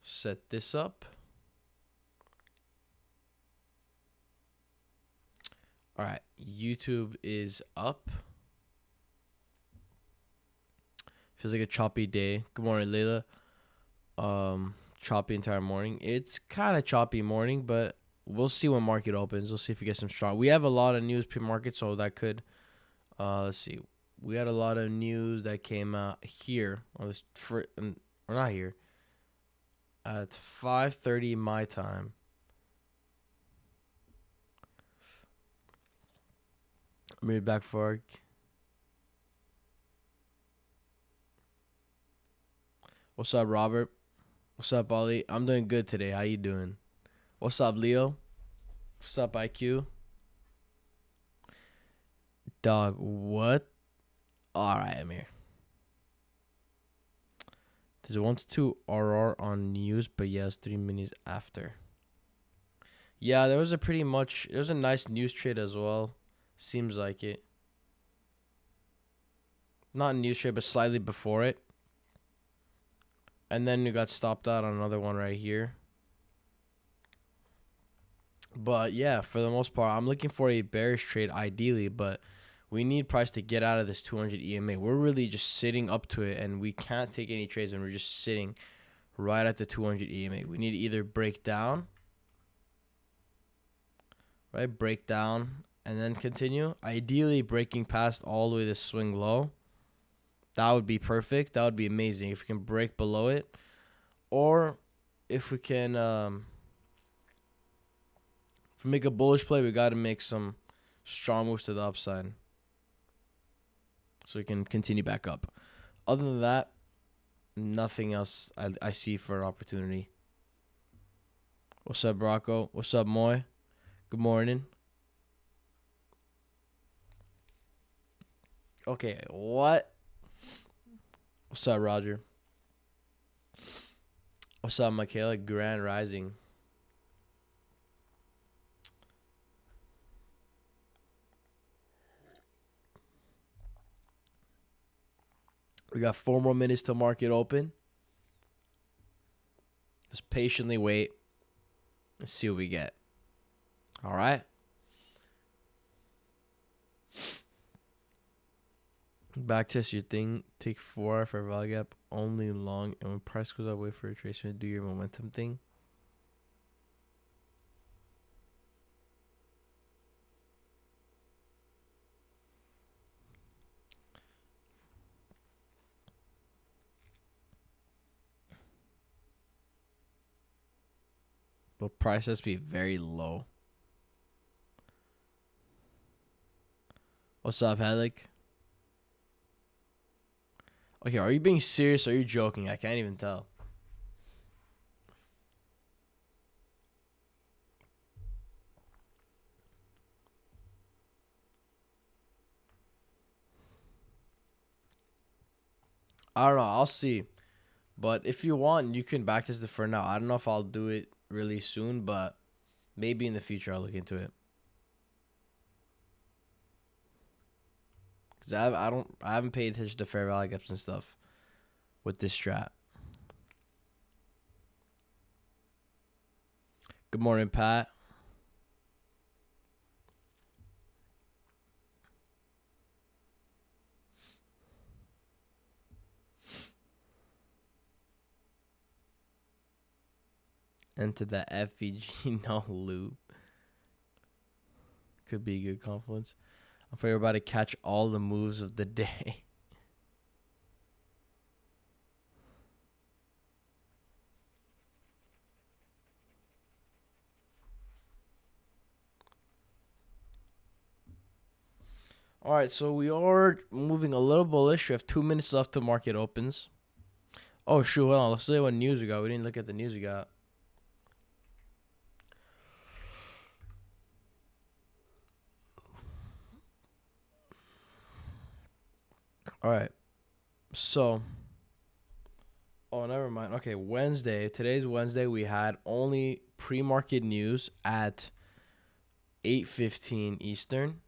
Set this up. All right, YouTube is up. Feels like a choppy day. Good morning, Layla. Choppy entire morning. It's kind of choppy morning, but we'll see when market opens. We'll see if we get some strong. We have a lot of news pre-market, so that could. Let's see. We had a lot of news that came out here on this or not here at 5:30 my time. Made back fork. What's up, Robert? What's up, Ollie? I'm doing good today. How you doing? What's up, Leo? What's up, IQ? Dog, what? All right, I'm here. There's a 1 to 2 RR on news, but yes, 3 minutes after. Yeah, there was a nice news trade as well. Seems like it. Not news trade, but slightly before it. And then we got stopped out on another one right here. But yeah, for the most part, I'm looking for a bearish trade ideally, but we need price to get out of this 200 EMA. We're really just sitting up to it, and we can't take any trades, and we're just sitting right at the 200 EMA. We need to either break down, right? Break down and then continue. Ideally, breaking past all the way to swing low. That would be perfect. That would be amazing if we can break below it, or if we can. If we make a bullish play, we got to make some strong moves to the upside, so we can continue back up. Other than that, nothing else I see for an opportunity. What's up, Rocco? What's up, Moy? Good morning. Okay, what? What's up, Roger? What's up, Michaela? Grand Rising. We got 4 more minutes till market open. Just patiently wait. Let's see what we get. All right. Backtest your thing. Take 4 for a value gap. Only long. And when price goes up, wait for a retracement. Do your momentum thing. But price has to be very low. What's up, Helic? Okay, are you being serious or are you joking? I can't even tell. I don't know. I'll see. But if you want, you can backtest it for now. I don't know if I'll do it really soon, but maybe in the future I'll look into it. Cause I haven't paid attention to fair value gaps and stuff with this strat. Good morning, Pat. Enter the FVG no loop. Could be a good confluence. I'm afraid we're about to catch all the moves of the day. All right, so we are moving a little bullish. We have 2 minutes left till market opens. Oh, shoot, hold on. Let's see what news we got. We didn't look at the news we got. All right. So, oh, never mind. Okay, Wednesday. Today's Wednesday. We had only pre-market news at 8:15 Eastern.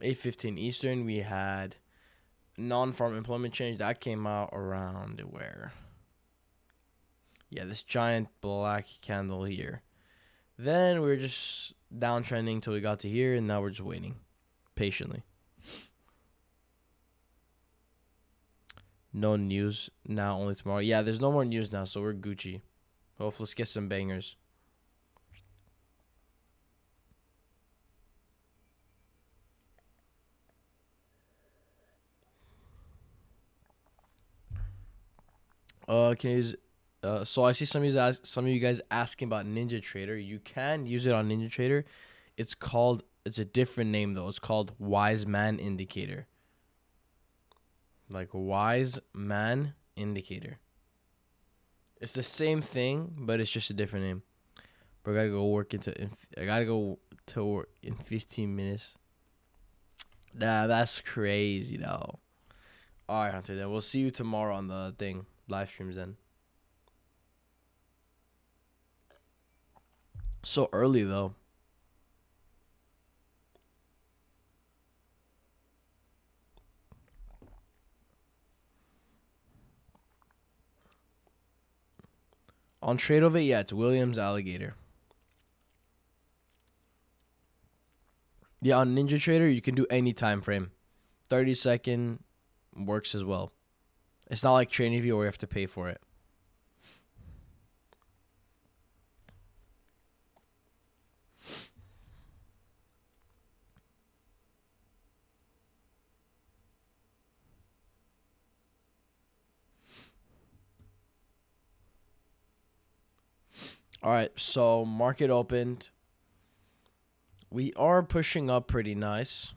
8:15 Eastern, we had non-farm employment change that came out around where? Yeah, this giant black candle here. Then we were just downtrending till we got to here, and now we're just waiting patiently. No news now, only tomorrow. Yeah, there's no more news now, so we're Gucci. Hopefully, let's get some bangers. Can you use? So I see some of you guys asking about Ninja Trader. You can use it on Ninja Trader. It's a different name though. It's called Wise Man Indicator. Like Wise Man Indicator. It's the same thing, but it's just a different name. But I gotta go work I gotta go to work in 15 minutes. Nah, that's crazy though. All right, Hunter. Then we'll see you tomorrow on the thing live streams. Then so early though. On trade of it, yeah, it's Williams Alligator. Yeah, on Ninja Trader, you can do any time frame. 30-second works as well. It's not like TradingView where you have to pay for it. All right, so market opened. We are pushing up pretty nice.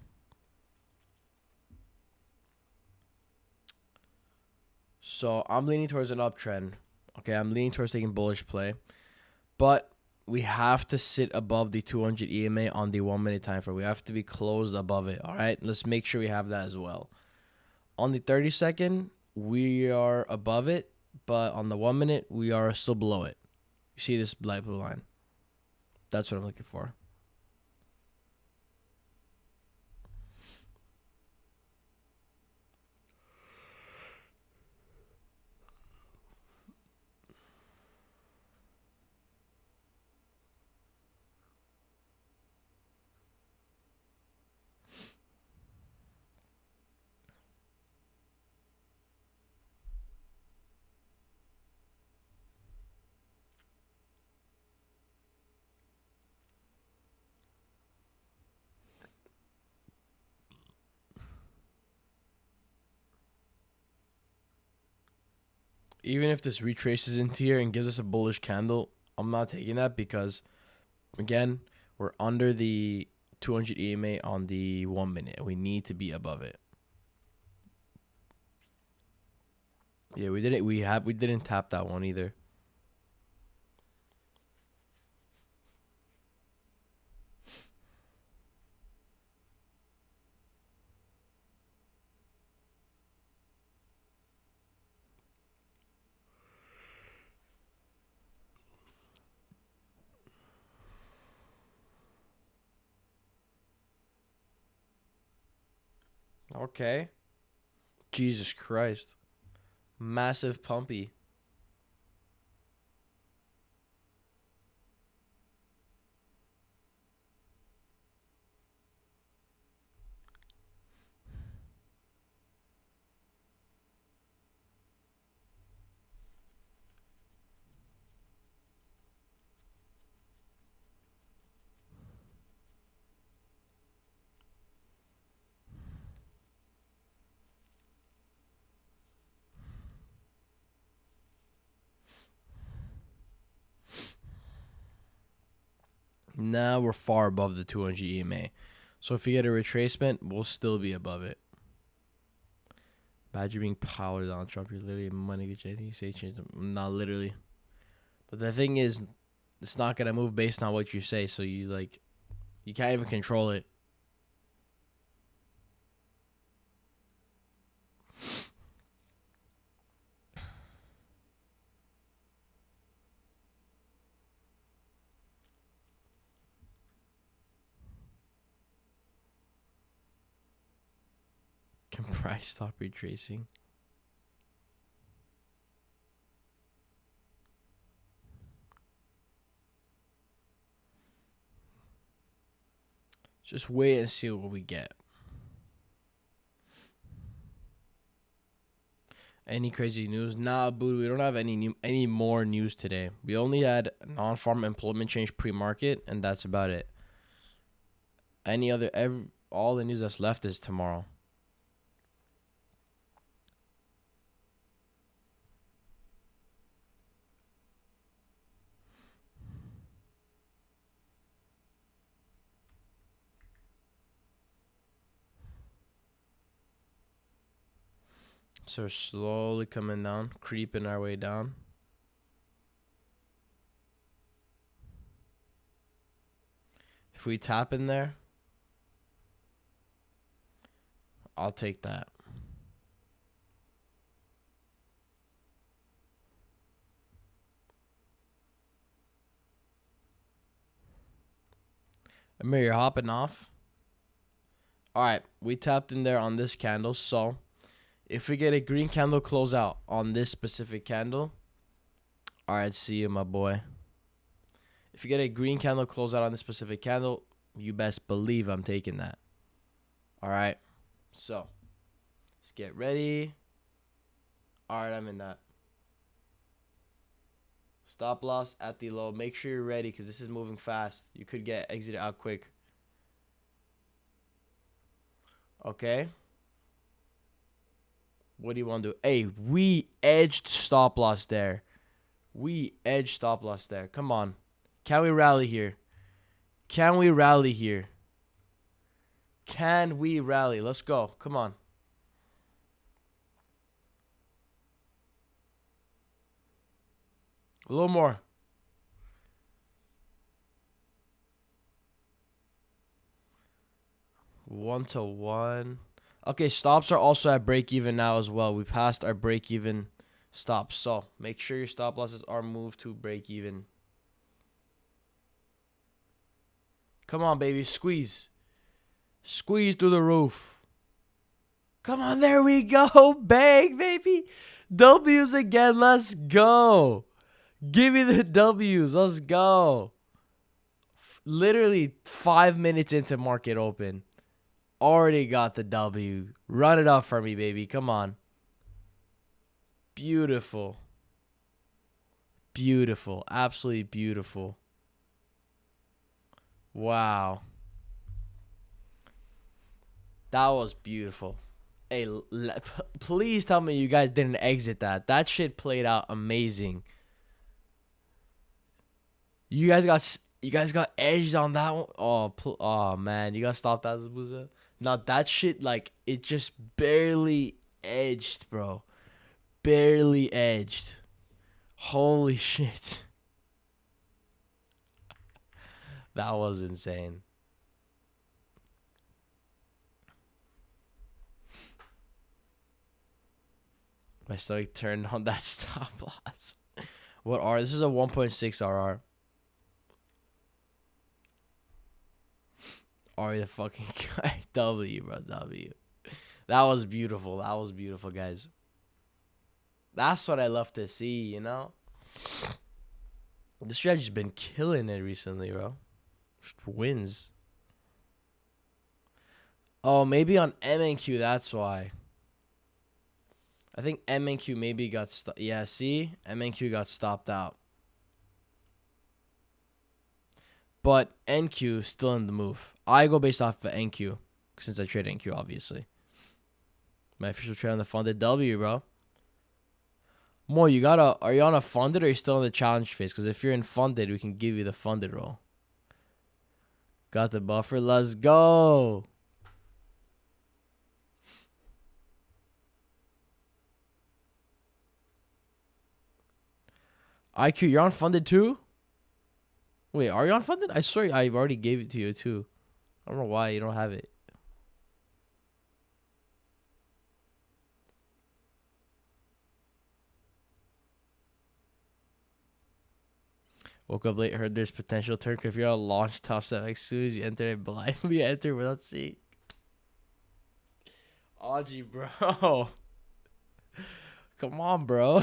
So I'm leaning towards an uptrend. Okay, I'm leaning towards taking bullish play. But we have to sit above the 200 EMA on the 1 minute time frame. We have to be closed above it. All right, let's make sure we have that as well. On the 30-second, we are above it, but on the 1 minute, we are still below it. You see this light blue line? That's what I'm looking for. Even if this retraces into here and gives us a bullish candle, I'm not taking that because, again, we're under the 200 EMA on the 1 minute. We need to be above it. Yeah, we didn't. We didn't tap that one either. Okay. Jesus Christ. Massive pumpy. Now we're far above the 200 EMA. So if we get a retracement, we'll still be above it. Badger being powered on Trump, you're literally money get anything you say change them. Not literally. But the thing is, it's not gonna move based on what you say, so you can't even control it. Can price stop retracing? Just wait and see what we get. Any crazy news? Nah, boo. We don't have any more news today. We only had non-farm employment change pre-market, and that's about it. All the news that's left is tomorrow. So we're slowly coming down, creeping our way down. If we tap in there, I'll take that. Amir, you're hopping off. All right, we tapped in there on this candle. So if we get a green candle closeout on this specific candle, all right, see you, my boy. If you get a green candle closeout on this specific candle, you best believe I'm taking that. All right, so let's get ready. All right, I'm in that. Stop loss at the low. Make sure you're ready because this is moving fast. You could get exited out quick. Okay. What do you want to do? Hey, we edged stop loss there. We edged stop loss there. Come on. Can we rally here? Can we rally here? Can we rally? Let's go. Come on. A little more. One to one. Okay, stops are also at break even now as well. We passed our break even stops. So make sure your stop losses are moved to break even. Come on, baby. Squeeze. Squeeze through the roof. Come on, there we go. Bang, baby. W's again. Let's go. Give me the W's. Let's go. Literally 5 minutes into market open. Already got the W. Run it up for me, baby. Come on. Beautiful. Beautiful. Absolutely beautiful. Wow. That was beautiful. Hey, please tell me you guys didn't exit that. That shit played out amazing. You guys got edged on that one. Oh man, you gotta stop that, Zabuza. Now that shit, like, it just barely edged, bro. Barely edged. Holy shit. That was insane. My stomach turned on that stop loss. What R? This is a 1.6 RR. Are the fucking guy? W, bro. W. That was beautiful. That was beautiful, guys. That's what I love to see, you know? This strategy's been killing it recently, bro. Just wins. Oh, maybe on MNQ, that's why. I think MNQ maybe got stopped. Yeah, see? MNQ got stopped out. But NQ still in the move. I go based off of NQ since I trade NQ, obviously. My official trade on the funded W, bro. Mo, are you on a funded or are you still in the challenge phase? Because if you're in funded, we can give you the funded roll. Got the buffer. Let's go. IQ, you're on funded too? Wait, are you on funded? I swear I already gave it to you too. I don't know why you don't have it. Woke up late, heard there's potential turn. If you're on launch top step, as soon as you enter it, blindly enter without seeing. Audrey, bro. Come on, bro.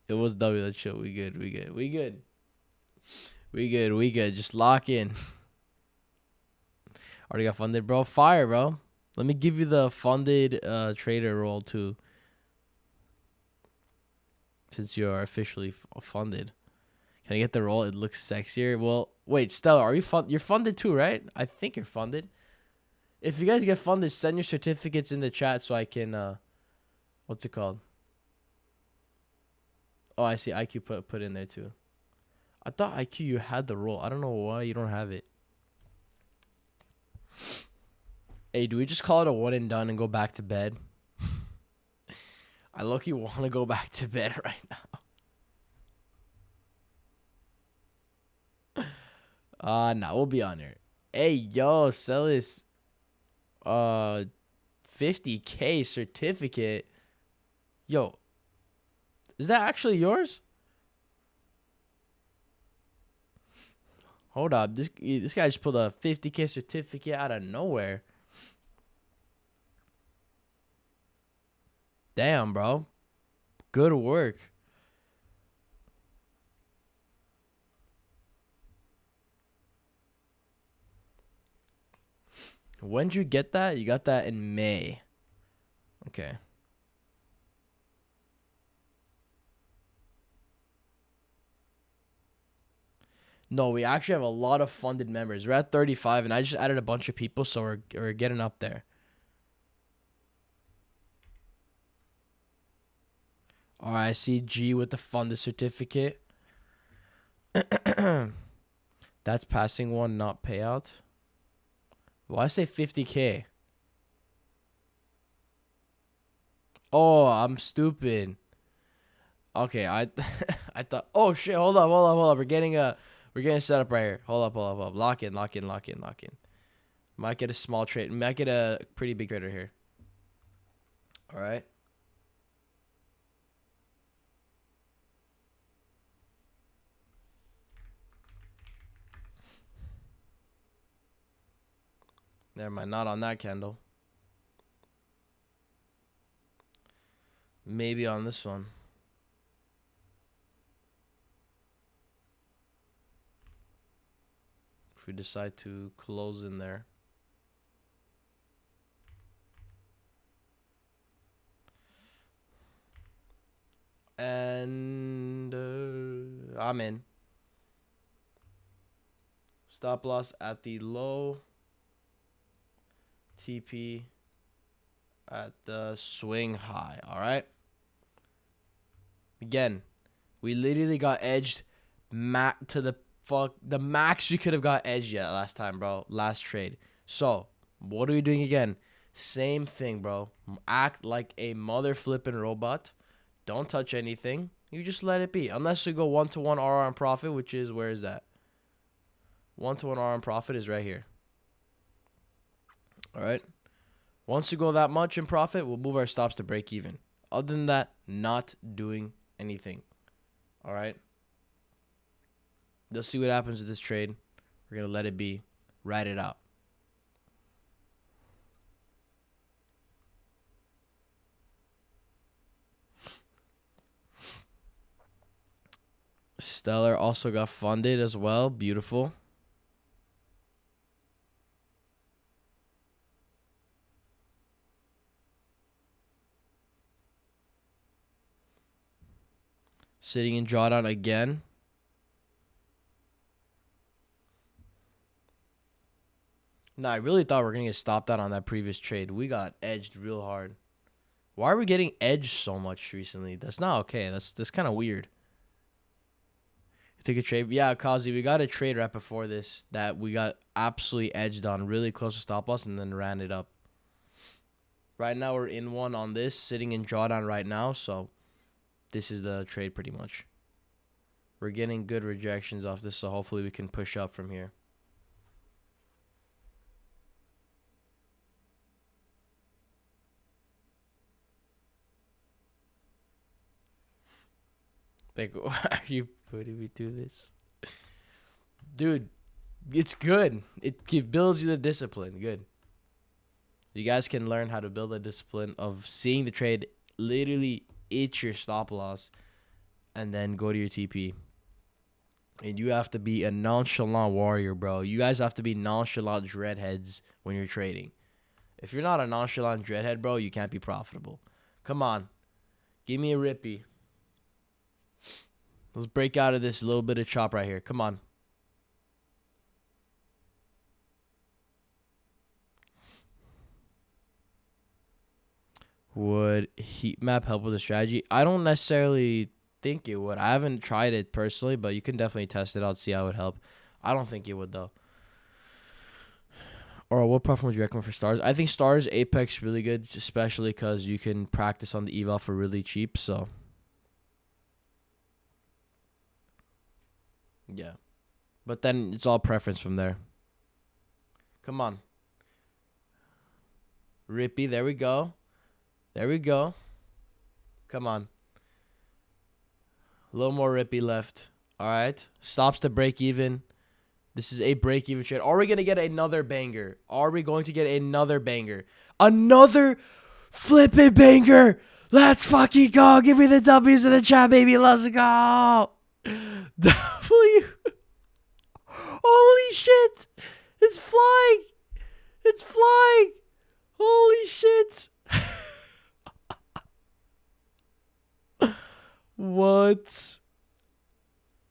It was W. Let's chill. We good. We good. We good. We good. We good. Just lock in. Already got funded, bro. Fire, bro. Let me give you the funded trader role too, since you're officially funded. Can I get the role? It looks sexier. Well, wait, Stella, are you You're funded too, right? I think you're funded. If you guys get funded, send your certificates in the chat so I can what's it called? Oh, I see. IQ put in there too. I thought IQ you had the role. I don't know why you don't have it. Hey, do we just call it a one and done and go back to bed? I low-key want to go back to bed right now. Nah, we'll be on here. Hey, yo, sell this 50K certificate. Yo, is that actually yours? Hold up. This guy just pulled a 50K certificate out of nowhere. Damn, bro. Good work. When'd you get that? You got that in May. Okay. No, we actually have a lot of funded members. We're at 35, and I just added a bunch of people, so we're getting up there. All right, I see G with the funded certificate. That's passing one, not payout. Why say 50K? Oh, I'm stupid. Okay, I I thought. Oh shit! Hold up. We're getting set up right here. Hold up. Lock in. Might get a small trade. Might get a pretty big trader here. All right. Never mind. Not on that candle. Maybe on this one. If we decide to close in there. And I'm in. Stop loss at the low. TP at the swing high. All right. Again, we literally got edged to the max we could have got edged yet last time, bro. Last trade. So, what are we doing again? Same thing, bro. Act like a mother flipping robot. Don't touch anything. You just let it be. Unless you go 1-to-1 RR on profit, which is, where is that? 1-to-1 RR on profit is right here. All right. Once you go that much in profit, we'll move our stops to break even. Other than that, not doing anything. All right. Let's see what happens with this trade. We're going to let it be. Ride it out. Stellar also got funded as well. Beautiful. Sitting in drawdown again. No, I really thought we were going to get stopped out on that previous trade. We got edged real hard. Why are we getting edged so much recently? That's not okay. That's kind of weird. Take a trade. Yeah, Kazi, we got a trade right before this that we got absolutely edged on, really close to stop loss, and then ran it up. Right now, we're in one on this, sitting in drawdown right now, so this is the trade pretty much. We're getting good rejections off this, so hopefully we can push up from here. Like, why are you putting me through this? Dude, it's good. It builds you the discipline. Good. You guys can learn how to build a discipline of seeing the trade literally hit your stop loss and then go to your TP. And you have to be a nonchalant warrior, bro. You guys have to be nonchalant dreadheads when you're trading. If you're not a nonchalant dreadhead, bro, you can't be profitable. Come on. Give me a rippy. Let's break out of this little bit of chop right here. Come on. Would heat map help with the strategy? I don't necessarily think it would. I haven't tried it personally, but you can definitely test it out, see how it would help. I don't think it would, though. Or what platform would you recommend for stars? I think stars, Apex, really good, especially because you can practice on the eval for really cheap. So, yeah. But then it's all preference from there. Come on. Rippy, there we go. There we go. Come on. A little more Rippy left. All right. Stops to break even. This is a break even trade. Are we going to get another banger? Are we going to get another banger? Another flipping banger. Let's fucking go. Give me the W's in the chat, baby. Let's go. W. Holy shit. It's flying. It's flying. Holy shit. What?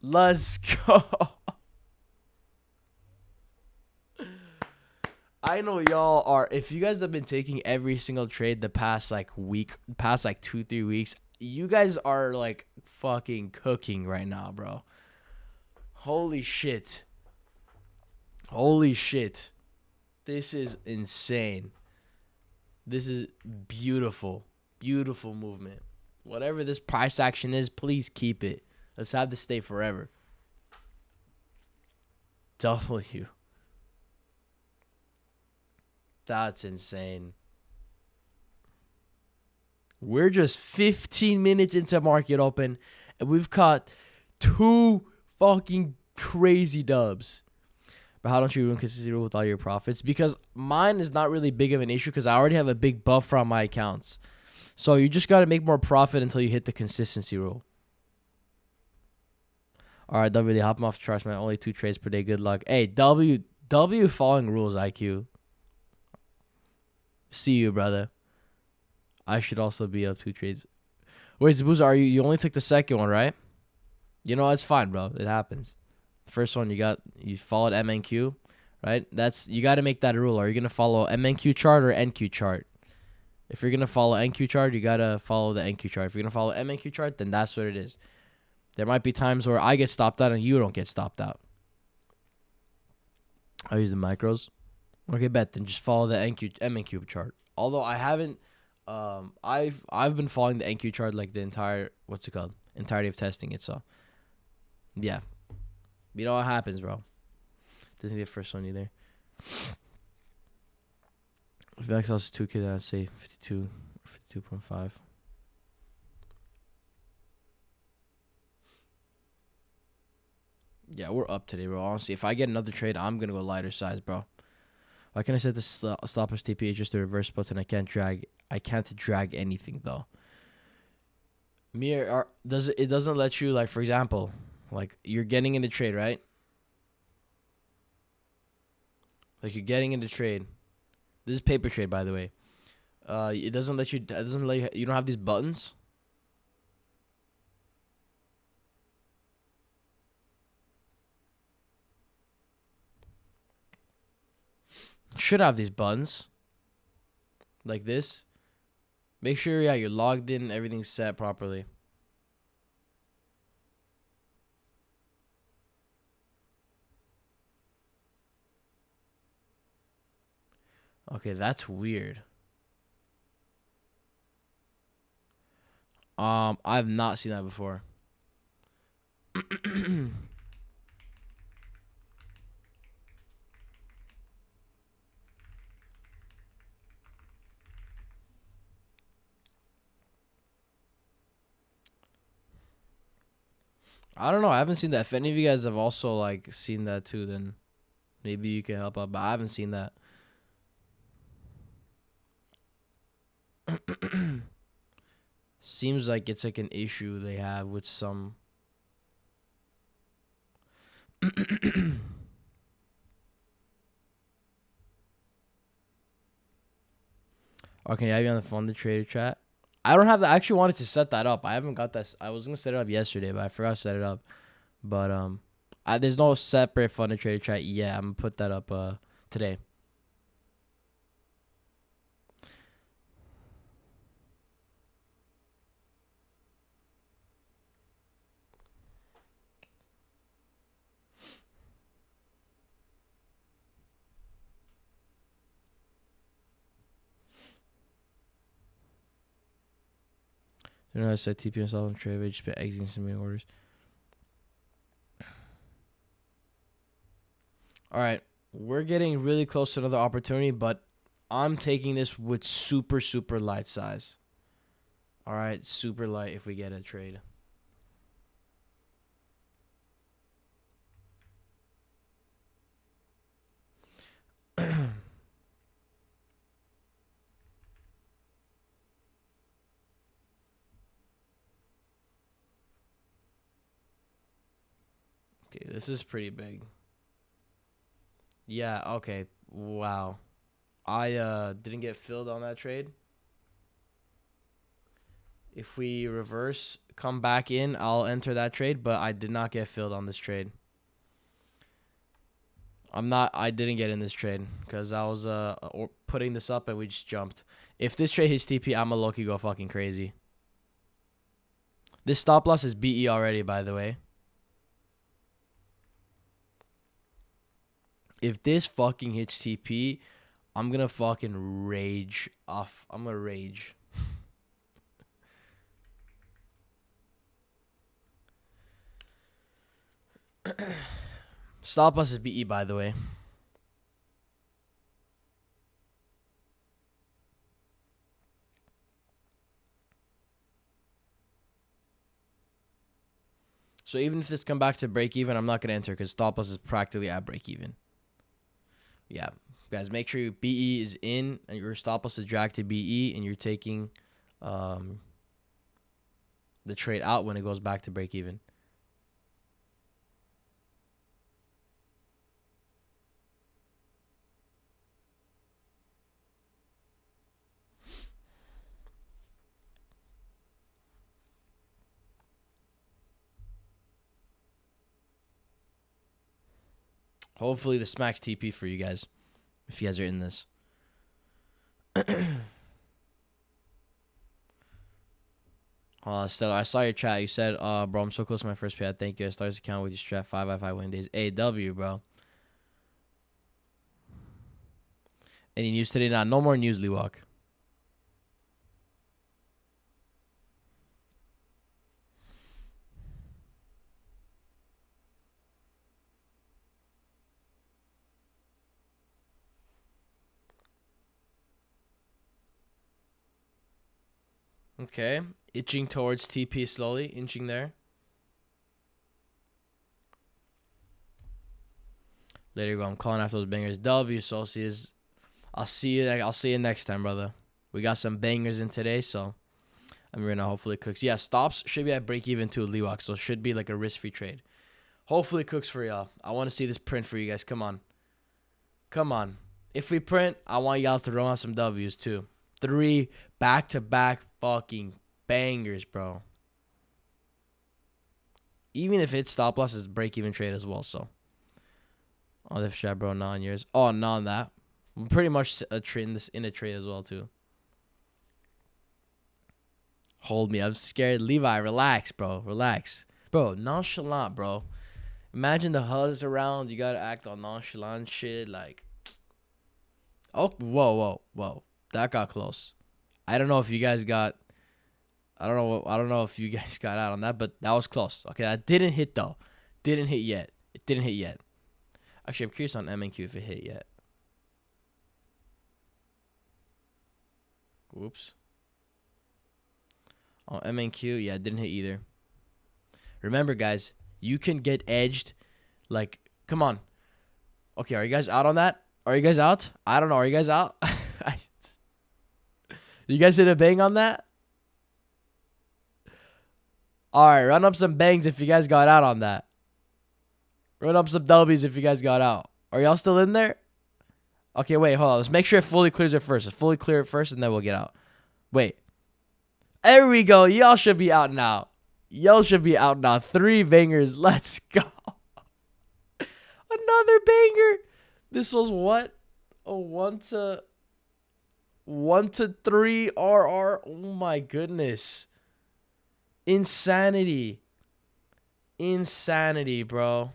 Let's go. I know y'all are, if you guys have been taking every single trade the past like week, past like 2-3 weeks, you guys are like fucking cooking right now, bro. Holy shit. Holy shit. This is insane. This is beautiful. Beautiful movement. Whatever this price action is, please keep it. Let's have this stay forever. W. That's insane. We're just 15 minutes into market open, and we've caught 2 fucking crazy dubs. But how don't you ruin consistency rule with all your profits? Because mine is not really big of an issue because I already have a big buffer on my accounts. So you just got to make more profit until you hit the consistency rule. All right, W, hop off the charts, man. Only 2 trades per day. Good luck. Hey, W following rules, IQ. See you, brother. I should also be up 2 trades. Wait, Zabuza, you only took the second one, right? You know, it's fine, bro. It happens. First one you followed MNQ, right? You got to make that a rule. Are you going to follow MNQ chart or NQ chart? If you're going to follow NQ chart, you got to follow the NQ chart. If you're going to follow MNQ chart, then that's what it is. There might be times where I get stopped out and you don't get stopped out. I'll use the micros. Okay, bet. Then just follow the MNQ chart. Although I haven't, I've been following the NQ chart like the entirety of testing it. So, yeah. You know what happens, bro. Didn't get the first one either. If Max was 2K, I'd say 52 or 52.5. Yeah, we're up today, bro. Honestly, if I get another trade, I'm going to go lighter size, bro. Why can't I set the stoppers TP? It's just the reverse button. I can't drag anything, though. It doesn't let you, like, for example, like, you're getting in the trade, right? Like, you're getting into trade. This is paper trade, by the way. It doesn't let you, you don't have these buttons. Should have these buttons. Like this. Make sure, yeah, you're logged in, everything's set properly. Okay, that's weird. I've not seen that before. I don't know. I haven't seen that. If any of you guys have also like seen that too, then maybe you can help out. But I haven't seen that. Seems like it's like an issue they have with some. Okay, have you on the phone, the trader chat? I don't have that. I actually wanted to set that up. I haven't got that. I was gonna set it up yesterday, but I forgot to set it up. But there's no separate funded trader chat yet. I'm gonna put that up today. You know, I said TP myself and trade. Just been exiting some many orders. All right, we're getting really close to another opportunity, but I'm taking this with super light size. All right, super light if we get a trade. Okay, this is pretty big. Yeah, okay. Wow. I didn't get filled on that trade. If we reverse, come back in, I'll enter that trade, but I did not get filled on this trade. I didn't get in this trade because I was putting this up and we just jumped. If this trade hits TP, I'm a low-key go fucking crazy. This stop loss is BE already, by the way. If this fucking hits TP, I'm gonna fucking rage off. I'm gonna rage. Stop loss is BE, by the way. So even if this come back to break even, I'm not gonna enter because stop loss is practically at break even. Yeah, guys, make sure your BE is in and your stop loss is dragged to BE, and you're taking the trade out when it goes back to break even. Hopefully this smacks TP for you guys if you guys are in this. Stella, I saw your chat. You said, bro, I'm so close to my first pay. Thank you. I started this account with your strat 5 by 5 win days. AW, bro. Any news today? Nah, no more news, Liwak. Okay. Itching towards TP slowly. Inching there. There you go. I'm calling after those bangers. W, Solsius. I'll see you next time, brother. We got some bangers in today, so I'm gonna hopefully cooks. Yeah, stops should be at break even too, Liwak, so it should be like a risk-free trade. Hopefully cooks for y'all. I want to see this print for you guys. Come on. Come on. If we print, I want y'all to run out some W's too. 3 back-to-back fucking bangers, bro. Even if it's stop loss, it's break-even trade as well, so. Oh, this shot, bro, non yours. Oh, non that. I'm pretty much a trade in a trade as well too. Hold me. I'm scared. Levi, relax, bro. Relax. Bro, nonchalant, bro. Imagine the huzz around. You gotta act on nonchalant shit. Like, oh, whoa. That got close. I don't know if you guys got. I don't know if you guys got out on that, but that was close. Okay, that didn't hit though. Didn't hit yet. It didn't hit yet. Actually, I'm curious on MNQ if it hit yet. Whoops. Oh, MNQ, yeah, it didn't hit either. Remember, guys, You can get edged. Like, come on. Okay, are you guys out on that? Are you guys out? I don't know. Are you guys out? You guys hit a bang on that? All right, run up some bangs if you guys got out on that. Run up some W's if you guys got out. Are y'all still in there? Okay, wait, hold on. Let's make sure it fully clears it first. Let's fully clear it first, and then we'll get out. Wait. There we go. Y'all should be out now. Y'all should be out now. 3 bangers. Let's go. Another banger. This was what? A 1 to 3 RR. Oh my goodness. Insanity. Insanity, bro.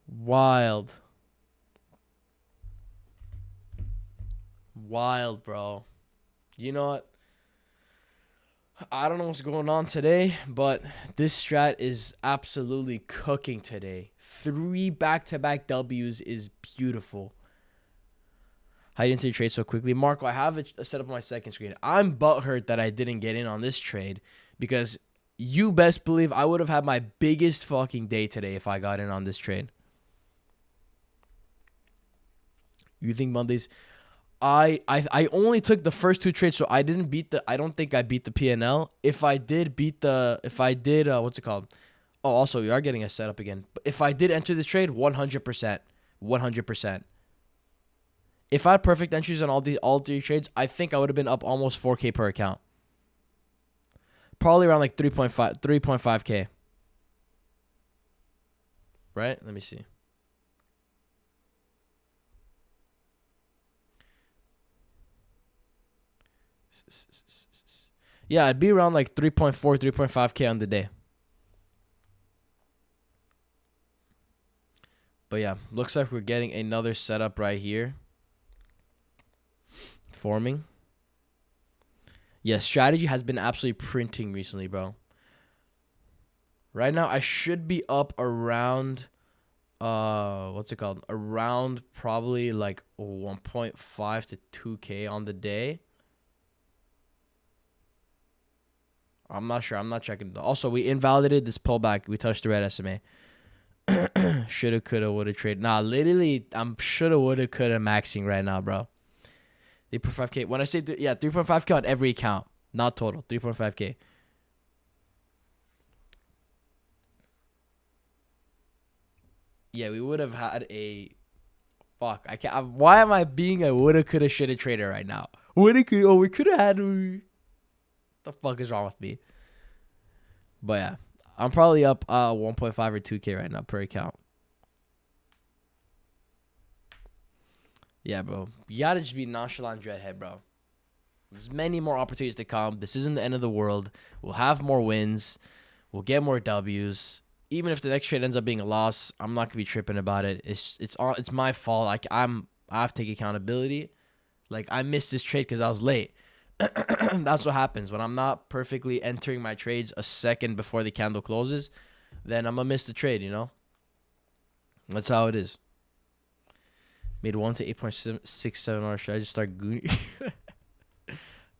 Wild. Wild, bro. You know what? I don't know what's going on today, but this strat is absolutely cooking today. 3 back-to-back W's is beautiful. How you didn't see trade so quickly? Marco, I have it set up on my second screen. I'm butthurt that I didn't get in on this trade because you best believe I would have had my biggest fucking day today if I got in on this trade. You think Mondays... I only took the first 2 trades, so I didn't beat the. I don't think I beat the PNL. If I did, what's it called? Oh, also we are getting a setup again. But if I did enter this trade, 100%, 100%. If I had perfect entries on all 3 trades, I think I would have been up almost 4K per account. Probably around like 3.5K. Right? Let me see. Yeah, it'd be around like 3.4, 3.5K on the day. But yeah, looks like we're getting another setup right here. Forming. Yeah, strategy has been absolutely printing recently, bro. Right now, I should be up around, what's it called? Around probably like 1.5 to 2K on the day. I'm not sure. I'm not checking. Also, we invalidated this pullback. We touched the red SMA. Shoulda, coulda, woulda trade. Nah, literally, I'm shoulda, woulda, coulda maxing right now, bro. 3.5K. When I say, 3.5K on every account. Not total. 3.5K. Yeah, we would have had a... Fuck. I can't... Why am I being a woulda, coulda, shoulda trader right now? Woulda, coulda... Oh, we could have had... The fuck is wrong with me? But yeah, I'm probably up 1.5 or 2K right now per account. Yeah, bro. You gotta just be nonchalant dreadhead, bro. There's many more opportunities to come. This isn't the end of the world. We'll have more wins. We'll get more W's. Even if the next trade ends up being a loss, I'm not gonna be tripping about it. It's my fault. I have to take accountability. Like, I missed this trade because I was late. That's what happens when I'm not perfectly entering my trades a second before the candle closes. Then I'm gonna miss the trade, you know. That's how it is. Made 1 to 8.67 hour strategy. Start gooning.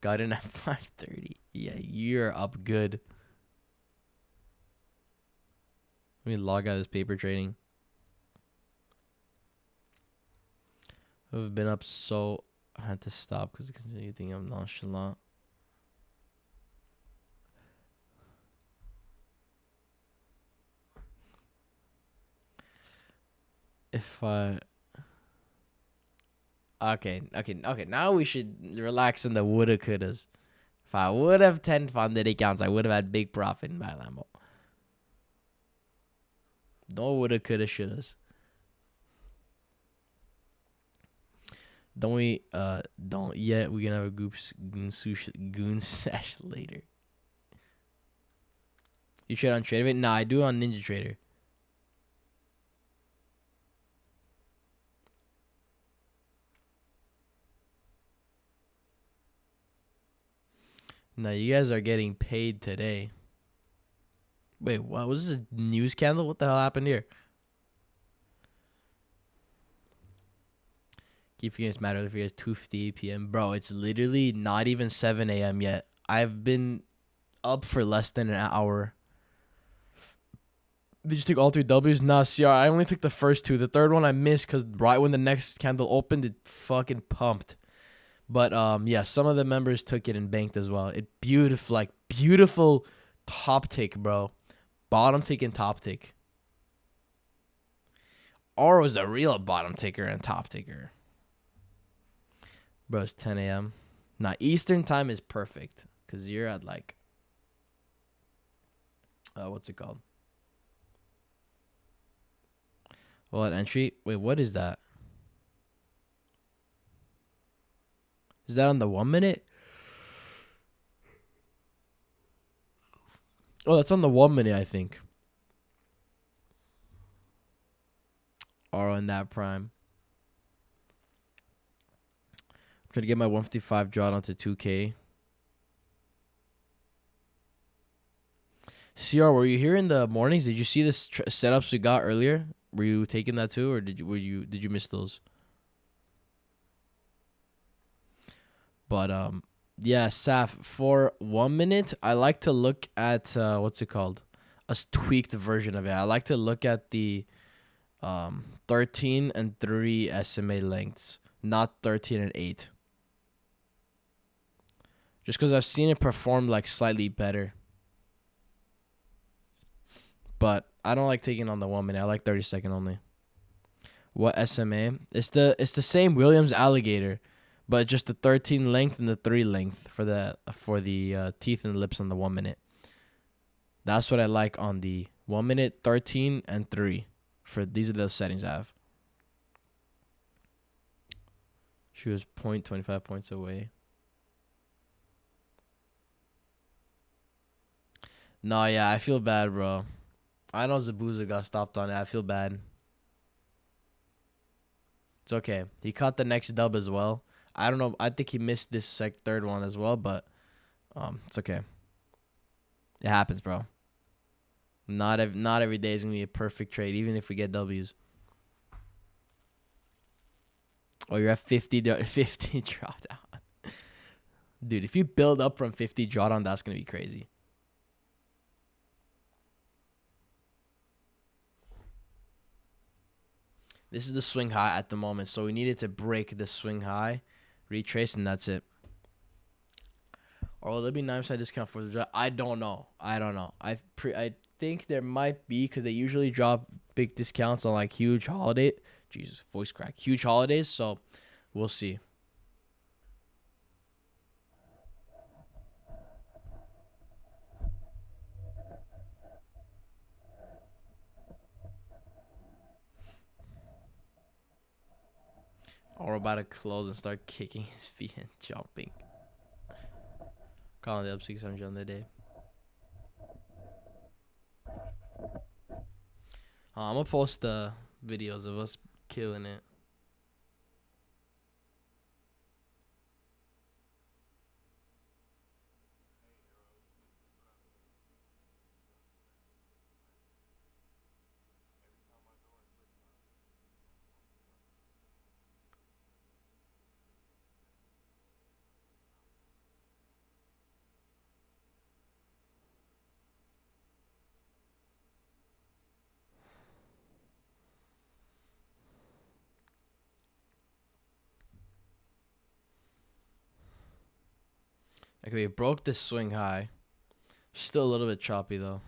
Got in at 5:30. Yeah, you're up good. Let me log out of this paper trading. I've been up so. I had to stop because you think I'm nonchalant. If I... Okay. Now we should relax on the woulda, couldas. If I would have 10 funded accounts, I would have had big profit in my Lambo. No woulda, coulda, shouldas. Don't yet. We're gonna have a goon sesh later. You trade on Trader? Nah, I do it on Ninja Trader. Now you guys are getting paid today. Wait, what was this, a news candle? What the hell happened here? Keep forgetting it's matter if you guys 2:58 p.m. Bro, it's literally not even 7 a.m. yet. I've been up for less than an hour. Did you take all three W's? Nah, CR. I only took the first two. The third one I missed because right when the next candle opened, it fucking pumped. But yeah, some of the members took it and banked as well. It beautiful, like beautiful top tick, bro. Bottom tick and top tick. Or was the real bottom ticker and top ticker. Bro, it's 10 a.m. Nah, Eastern time is perfect because you're at like, what's it called? Well, at entry. Wait, what is that? Is that on the 1 minute? Oh, that's on the 1 minute, I think. Or on that prime. I'm trying to get my 155 drawdown to 2K. CR, were you here in the mornings? Did you see the setups we got earlier? Were you taking that too, or did you miss those? But yeah, Saf, for 1 minute, I like to look at what's it called? A tweaked version of it. I like to look at the 13 and 3 SMA lengths, not 13 and 8. Just because I've seen it perform like slightly better. But I don't like taking on the 1 minute. I like 30-second only. What SMA? It's the same Williams alligator, but just the 13 length and the 3 length for the teeth and lips on the 1 minute. That's what I like on the 1 minute, 13 and 3. These are the settings I have. She was 0.25 points away. No, yeah, I feel bad, bro. I know Zabuza got stopped on it. I feel bad. It's okay. He caught the next dub as well. I don't know. I think he missed this third one as well, but it's okay. It happens, bro. Not every day is gonna be a perfect trade, even if we get W's. Oh, you're at 50 drawdown. Dude, if you build up from 50 drawdown, that's gonna be crazy. This is the swing high at the moment, so we needed to break the swing high, retrace, and that's it. Or will there be 9% discount for the draw? I don't know. I think there might be because they usually drop big discounts on like huge holiday. Jesus, voice crack. Huge holidays, so we'll see. Or we're about to close and start kicking his feet and jumping. Calling the up 600 on the day. I'm gonna post the videos of us killing it. Okay, we broke this swing high. Still a little bit choppy though.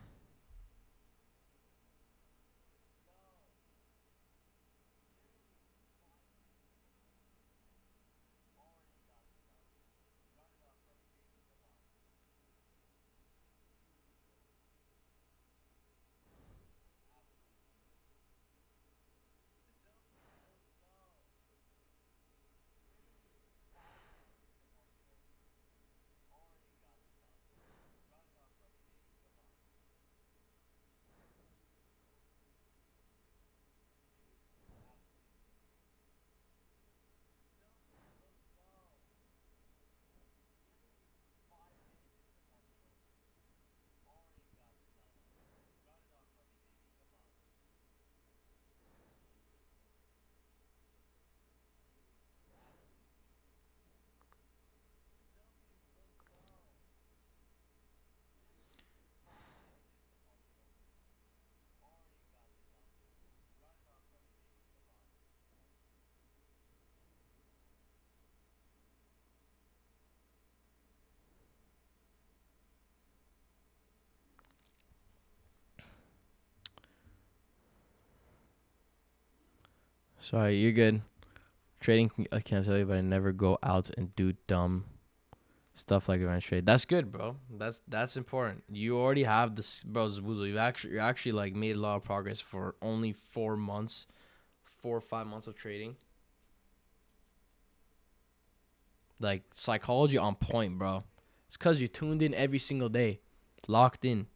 Sorry, you're good. Trading, I can't tell you, but I never go out and do dumb stuff like revenge trade. That's good, bro. That's important. You already have this, bro. Zabuzo, you're actually like made a lot of progress for only 4 months, 4 or 5 months of trading. Like psychology on point, bro. It's cause you tuned in every single day, locked in.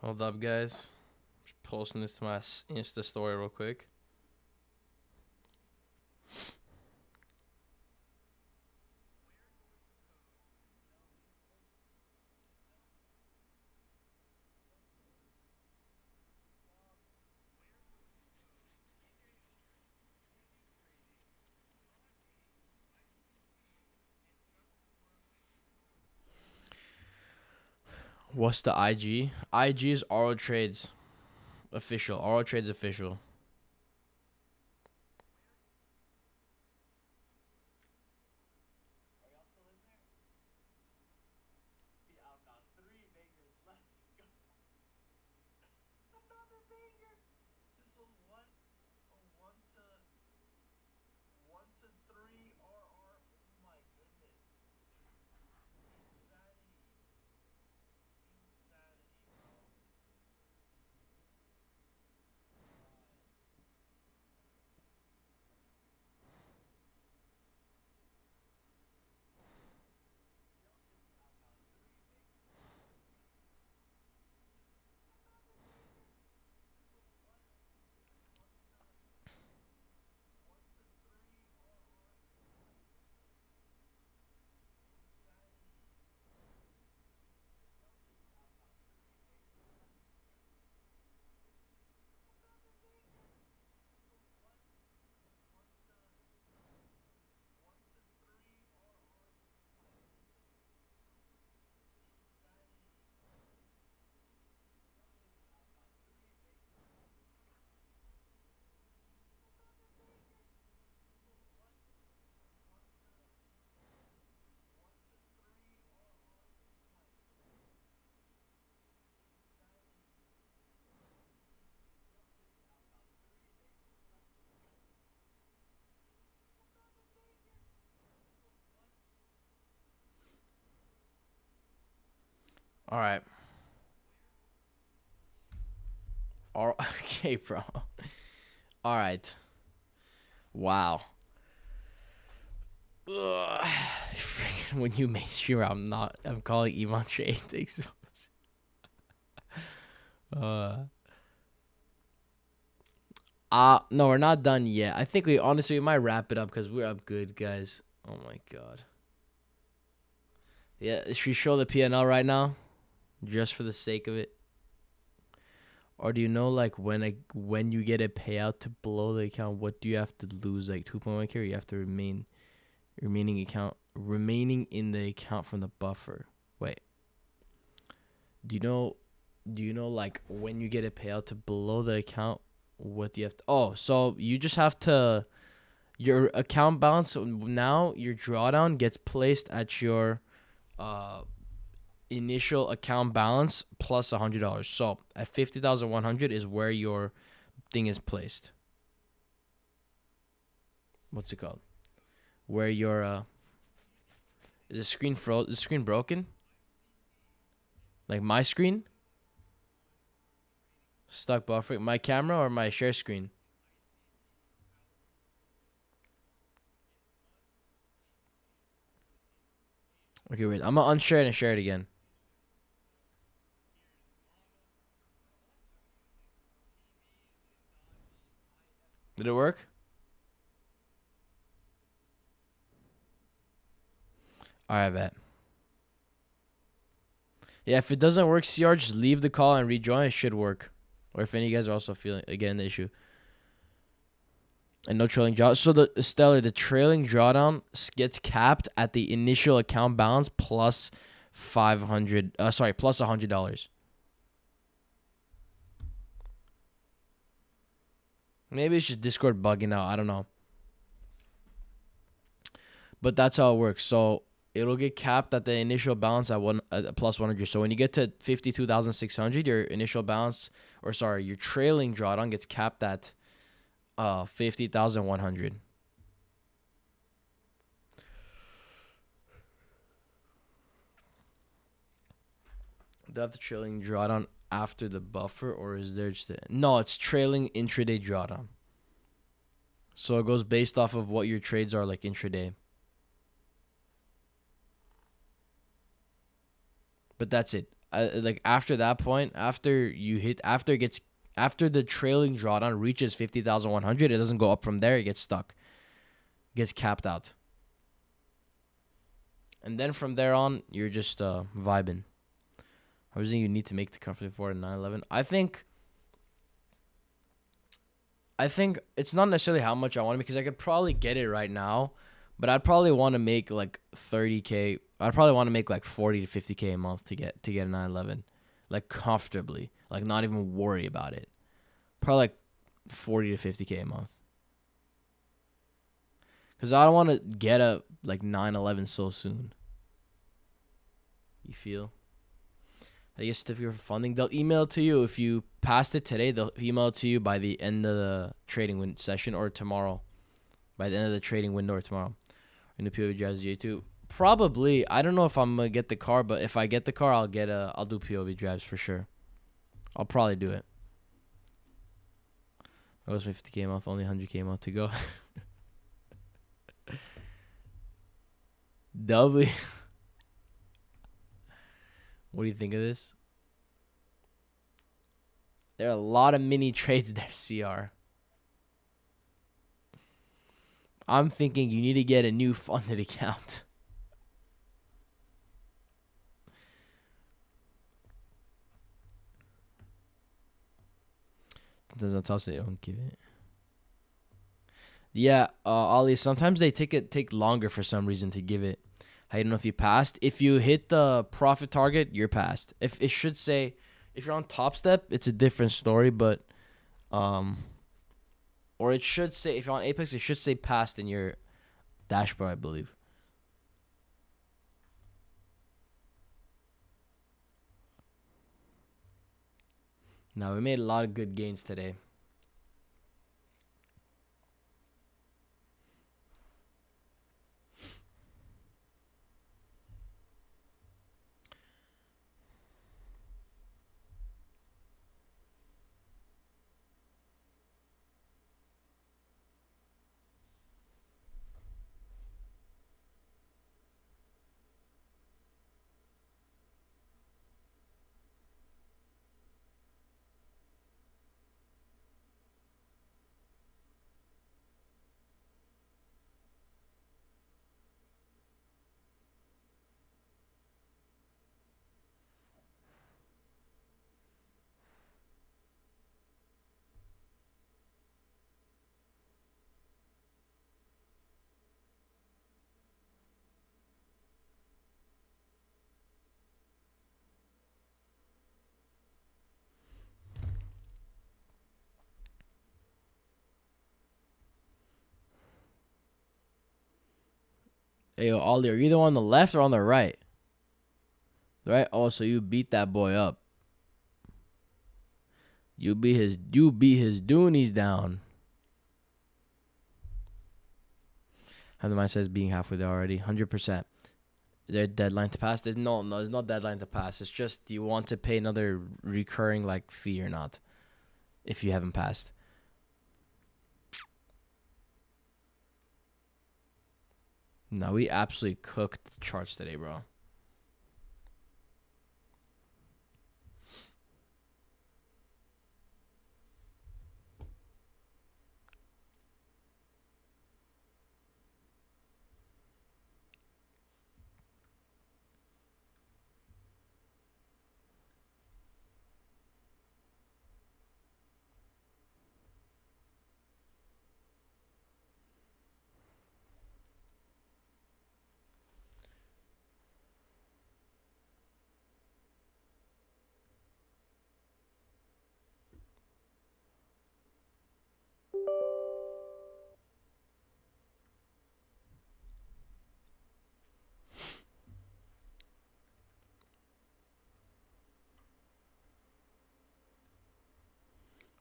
Hold up, guys. Just posting this to my Insta story real quick. What's the IG? IG is AroTrades official. AroTrades official. All right. Okay, bro. All right. Wow. Ugh. Freaking when you make sure I'm calling Ivan Trade. Uh, No, we're not done yet. I think we might wrap it up because we're up good, guys. Oh my god. Yeah, should we show the PNL right now, just for the sake of it? Or do you know like when you get a payout to below the account, what do you have to lose, like 2.1K, or you have to remaining in the account from the buffer? Wait, do you know like when you get a payout to below the account, what do you have to? Oh, so you just have to your account balance now. Your drawdown gets placed at your uh initial account balance plus $100. So at 50,100 is where your thing is placed. What's it called? Where your is the screen Is the screen broken? Like my screen stuck buffering. My camera or my share screen? Okay, wait. I'm gonna unshare it and share it again. Did it work? Alright, bet. Yeah, if it doesn't work, CR, just leave the call and rejoin. It should work. Or if any of you guys are also feeling again the issue. And no trailing draw. So the trailing drawdown gets capped at the initial account balance plus plus $100. Maybe it's just Discord bugging out. I don't know. But that's how it works. So it'll get capped at the initial balance at plus 100. So when you get to 52,600, your initial balance, your trailing drawdown gets capped at 50,100. Do you have the trailing drawdown after the buffer, or is there just no? It's trailing intraday drawdown. So it goes based off of what your trades are like intraday. But that's it. Like after that point, after the trailing drawdown reaches 50,100, it doesn't go up from there. It gets stuck. It gets capped out. And then from there on, you're just vibing. How much do you need to make the comfortable for 911? I think it's not necessarily how much I want to, because I could probably get it right now, but I'd probably want to make like 30K. I'd probably want to make like 40 to 50K a month to get a 911, like comfortably, like not even worry about it. Probably like 40 to 50K a month, because I don't want to get a like 911 so soon. You feel? I guess certificate for funding. They'll email it to you if you passed it today. They'll email it to you by the end of the trading session or tomorrow. By the end of the trading window or tomorrow. In the POV drives J2. Probably. I don't know if I'm gonna get the car, but if I get the car, I'll do POV drives for sure. I'll probably do it. That was 50K a month, only 100K a month to go. W. What do you think of this? There are a lot of mini trades there, CR. I'm thinking you need to get a new funded account. Doesn't toss it, don't give it. Yeah, Ollie, sometimes they take longer for some reason to give it. I don't know if you passed. If you hit the profit target, you're passed. If it should say, if you're on Top Step, it's a different story, but or it should say, if you're on Apex, it should say passed in your dashboard, I believe. Now, we made a lot of good gains today. Hey, yo, Ollie, are you the one on the left or on the right? The right? Oh, so you beat that boy up. You beat his doonies down. And the mind says being halfway there already. 100%. Is there a deadline to pass? There's no, there's no deadline to pass. It's just, do you want to pay another recurring like fee or not? If you haven't passed. No, we absolutely cooked the charts today, bro.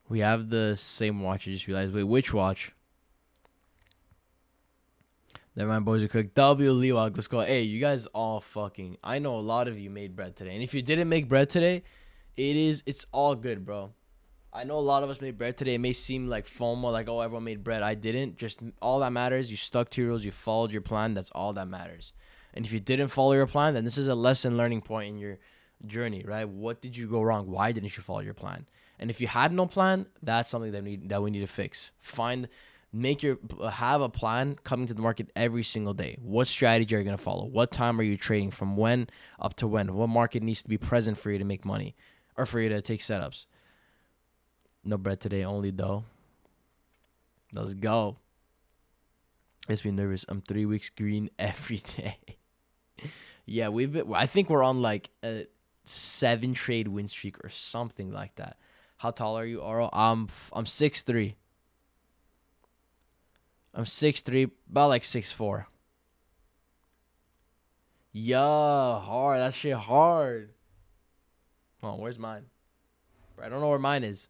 We have the same watch. I just realized. Wait, which watch? Never mind, boys. We cooked. W. Leewalk. Let's go. Hey, you guys all fucking. I know a lot of you made bread today. And if you didn't make bread today, it's all good, bro. I know a lot of us made bread today. It may seem like FOMO, like, oh, everyone made bread. I didn't. Just all that matters, you stuck to your rules. You followed your plan. That's all that matters. And if you didn't follow your plan, then this is a lesson learning point in your journey, right? What did you go wrong? Why didn't you follow your plan? And if you had no plan, that's something that we need to fix. Have a plan coming to the market every single day. What strategy are you going to follow? What time are you trading? From when up to when? What market needs to be present for you to make money or for you to take setups? No bread today, only dough. Let's go. Makes me nervous. I'm 3 weeks green every day. Yeah, I think we're on like a 7 trade win streak or something like that. How tall are you, Oro? I'm 6'3". I'm 6'3", about like 6'4". Yeah, hard. That shit hard. Oh, where's mine? I don't know where mine is.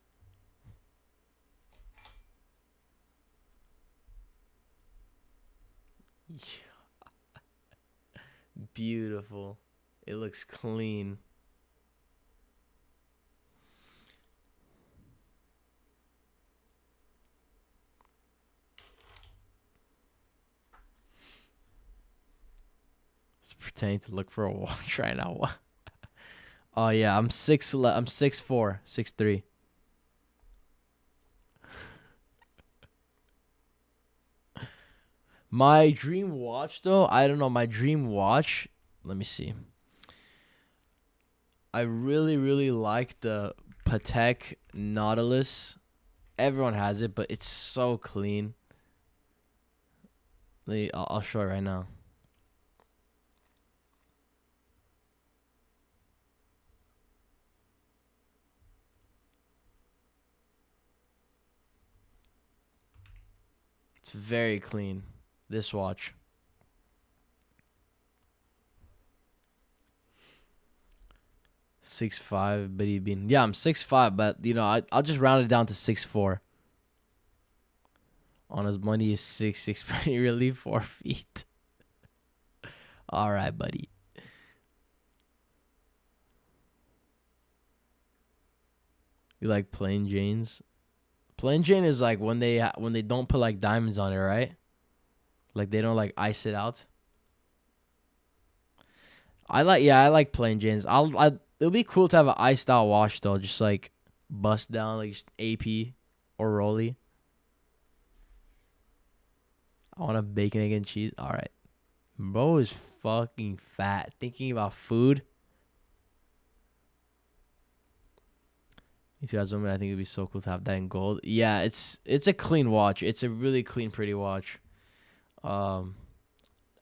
Beautiful. It looks clean. Just pretending to look for a watch right now. Oh yeah, I'm 6'4", 6'3". My dream watch, though, I don't know. My dream watch, let me see. I really, really like the Patek Nautilus. Everyone has it, but it's so clean. I'll show it right now. It's very clean, this watch. Six five, but he been I'm 6'5", but I'll just round it down to 6'4". On his money is 6'6", but he really 4 feet. All right, buddy. You like plain Janes? Plain Jane is like when they don't put like diamonds on it, right? Like they don't like ice it out. I like plain Janes. It'll be cool to have an iced out wash though, just like bust down like just AP or Rolly. I want a bacon, egg, and cheese. All right, bro is fucking fat. Thinking about food. You guys, I think it'd be so cool to have that in gold. Yeah, it's a clean watch. It's a really clean, pretty watch. I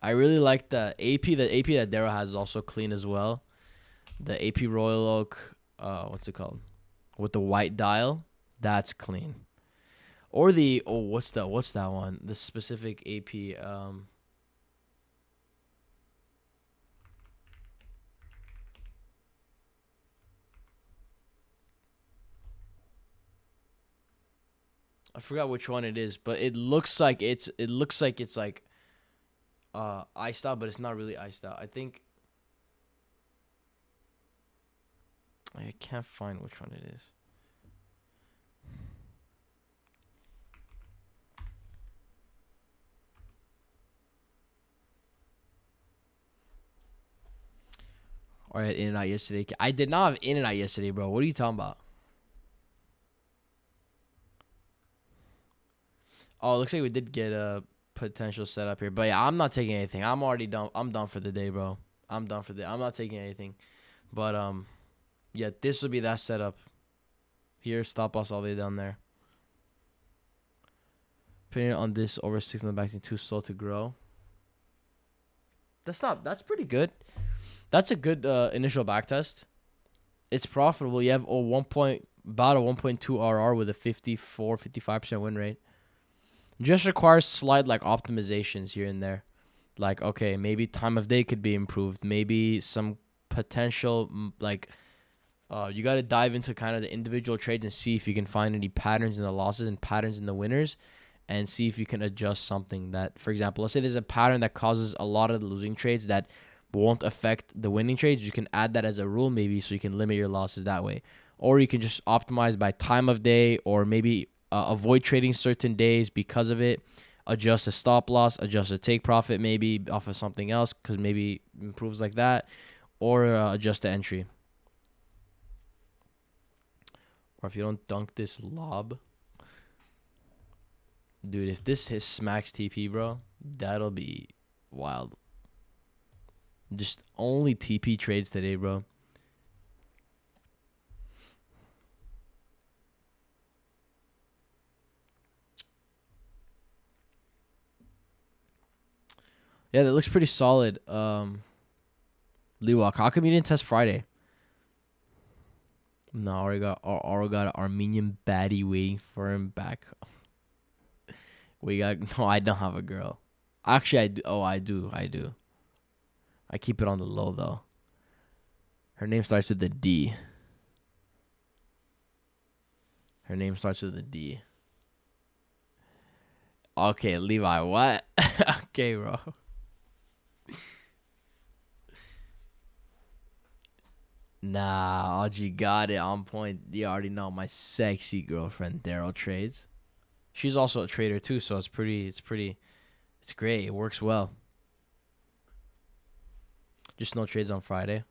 really like the AP. The AP that Daryl has is also clean as well. The AP Royal Oak, what's it called? With the white dial, that's clean. Or what's that one? The specific AP, I forgot which one it is, but it looks like it's like iced out, but it's not really iced out. I think I can't find which one it is. Or I had In-N-Out yesterday. I did not have In-N-Out yesterday, bro. What are you talking about? Oh, it looks like we did get a potential setup here. But yeah, I'm not taking anything. I'm already done. I'm done for the day, bro. I'm done for the day. I'm not taking anything. But yeah, this would be that setup. Here, stop loss all the way down there. Putting it on this over 6 on the back too slow to grow. That's pretty good. That's a good initial back test. It's profitable. You have about a 1.2 RR with a 55% win rate. Just requires slight like optimizations here and there. Like, okay, maybe time of day could be improved. Maybe some potential like you got to dive into kind of the individual trades and see if you can find any patterns in the losses and patterns in the winners, and see if you can adjust something that, for example, let's say there's a pattern that causes a lot of the losing trades that won't affect the winning trades. You can add that as a rule maybe, so you can limit your losses that way. Or you can just optimize by time of day, or maybe avoid trading certain days because of it. Adjust a stop loss, adjust a take profit maybe off of something else because maybe improves like that, or adjust the entry. Or if you don't dunk this lob, dude, if this hits smacks TP, bro, that'll be wild. Just only TP trades today, bro. Yeah, that looks pretty solid. Lewak, how come you didn't test Friday? No, already got an Armenian baddie waiting for him back. No, I don't have a girl. Actually, I do. Oh, I do. I keep it on the low though. Her name starts with a D. Okay, Levi, what? Okay, bro. Nah, Audrey got it on point. You already know my sexy girlfriend, AroTrades. She's also a trader too, so it's great. It works well. Just no trades on Friday.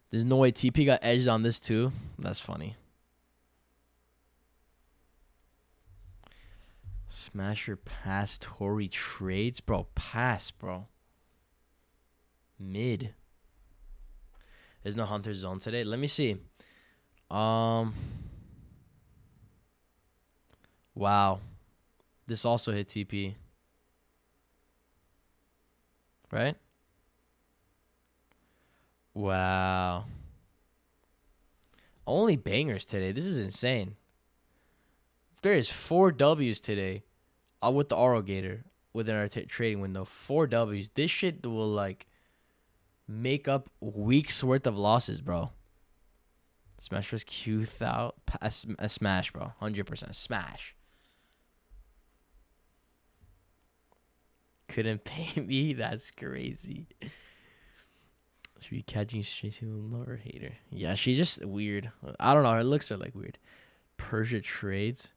There's no way TP got edged on this too. That's funny. Smasher pass Tory trades, bro. Pass, bro. Mid. There's no Hunter Zone today. Let me see. Wow. This also hit TP. Right? Wow. Only bangers today. This is insane. There is 4 W's today with the AroGator within our trading window. 4 W's. This shit will like make up weeks worth of losses, bro. Smash vs. Q out. A smash, bro. 100% smash. Couldn't pay me? That's crazy. Should be catching straight to a lower hater. Yeah, she's just weird. I don't know. Her looks are like weird. Persia Trades.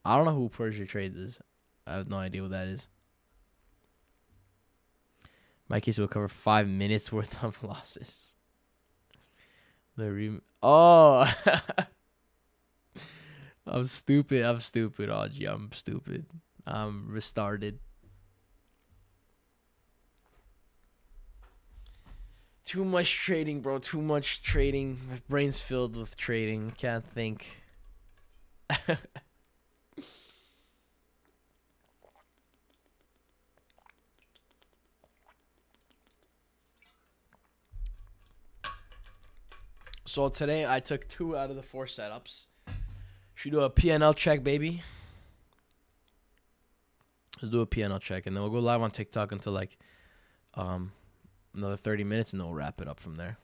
I don't know who Persia Trades is. I have no idea what that is. My case will cover 5 minutes worth of losses. Oh, I'm stupid, Audrey. I'm stupid. I'm restarted. Too much trading, bro. Too much trading. My brain's filled with trading. Can't think. So today I took 2 out of the 4 setups. Should do a PNL check, baby. Let's do a PNL check, and then we'll go live on TikTok until like another 30 minutes, and then we'll wrap it up from there.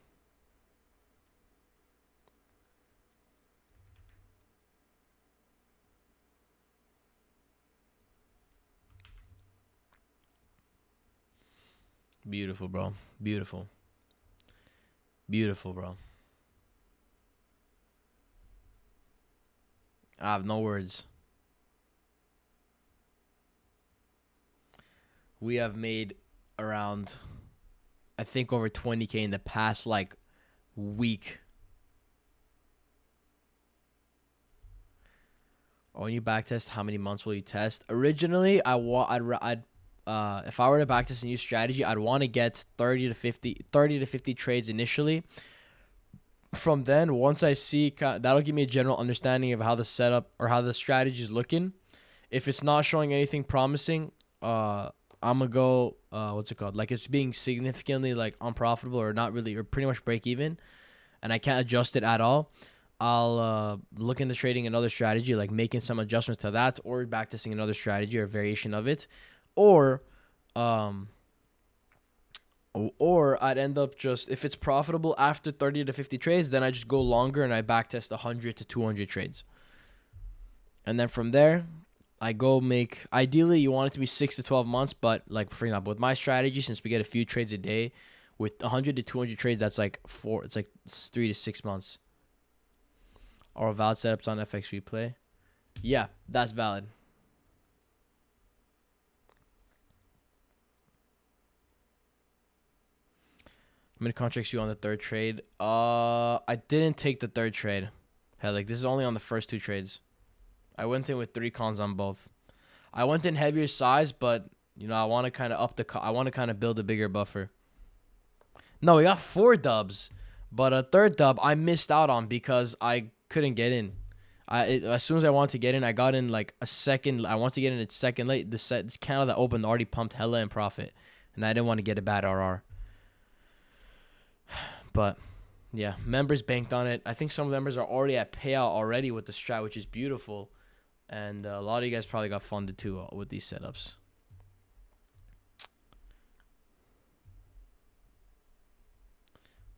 Beautiful, bro. Beautiful. Beautiful, bro. I have no words. We have made around, I think, over 20K in the past like week. When you backtest, how many months will you test? Originally, I'd if I were to backtest a new strategy, I'd want to get 30 to 50 trades initially. From then, once I see, that'll give me a general understanding of how the setup or how the strategy is looking. If it's not showing anything promising, I'm gonna go, what's it called? Like it's being significantly like unprofitable or not really, or pretty much break even, and I can't adjust it at all. I'll look into trading another strategy, like making some adjustments to that, or backtesting another strategy or variation of it, or I'd end up just, if it's profitable after 30 to 50 trades, then I just go longer and I backtest 100 to 200 trades. And then from there, I go make, ideally you want it to be 6 to 12 months, but like for example, with my strategy, since we get a few trades a day, with 100 to 200 trades, that's like 3 to 6 months. Or valid setups on FX replay. Yeah, that's valid. How many contracts you on the third trade? I didn't take the third trade. Hell, like this is only on the first two trades. I went in with 3 cons on both. I went in heavier size, but you know I want to kind of I want to kind of build a bigger buffer. No, we got 4 dubs, but a third dub I missed out on because I couldn't get in. As soon as I wanted to get in, I got in like a second. I want to get in at second late. This candle that opened already pumped hella in profit, and I didn't want to get a bad RR. But yeah, members banked on it. I think some members are already at payout already with the strat, which is beautiful. And a lot of you guys probably got funded too with these setups.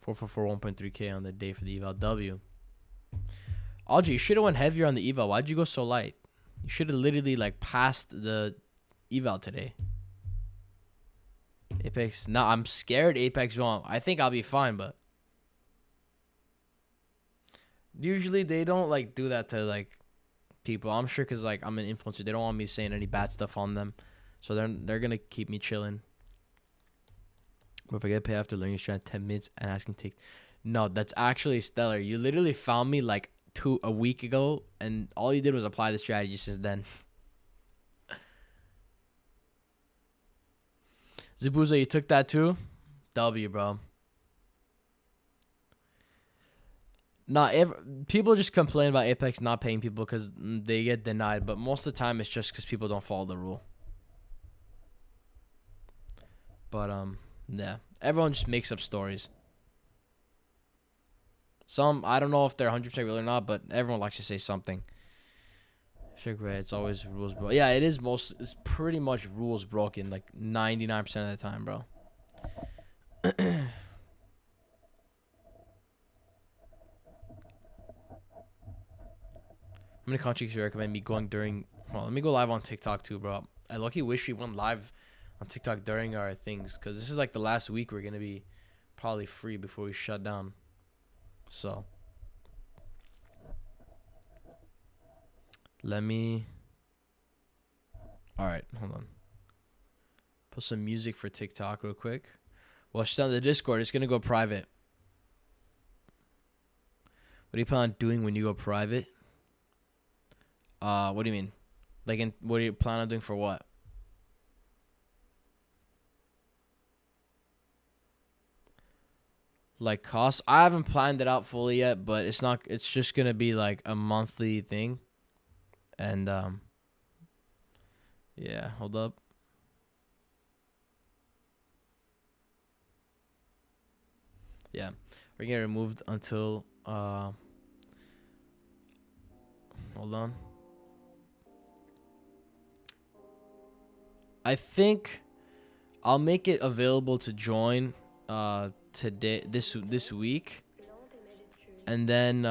For 1.3K on the day for the eval W. Audrey, you should have went heavier on the eval. Why'd you go so light? You should have literally like passed the eval today. Apex. No, I'm scared Apex won't. I think I'll be fine, but usually they don't like do that to like people. I'm sure because like I'm an influencer, they don't want me saying any bad stuff on them, so they're gonna keep me chilling. But if I get paid after learning strat 10 minutes and asking take, no, that's actually stellar. You literally found me like a week ago, and all you did was apply the strategy since then. Zabuza, you took that too? W, bro. People just complain about Apex not paying people because they get denied, but most of the time it's just because people don't follow the rule. But yeah, everyone just makes up stories. Some, I don't know if they're 100% real or not, but everyone likes to say something. It's always rules broken. Yeah, it's pretty much rules broken like 99% of the time, bro. How many contracts do you recommend me going during? Well, let me go live on TikTok too, bro. I lucky wish we went live on TikTok during our things, because this is like the last week we're gonna be probably free before we shut down. So let me. All right, hold on. Put some music for TikTok real quick. Well, shut down the Discord. It's gonna go private. What do you plan on doing when you go private? What do you mean? Like, what do you plan on doing for what? Like costs? I haven't planned it out fully yet, but it's just gonna be like a monthly thing. And yeah, hold up. Yeah, we're getting removed until hold on. I think I'll make it available to join today this week, and then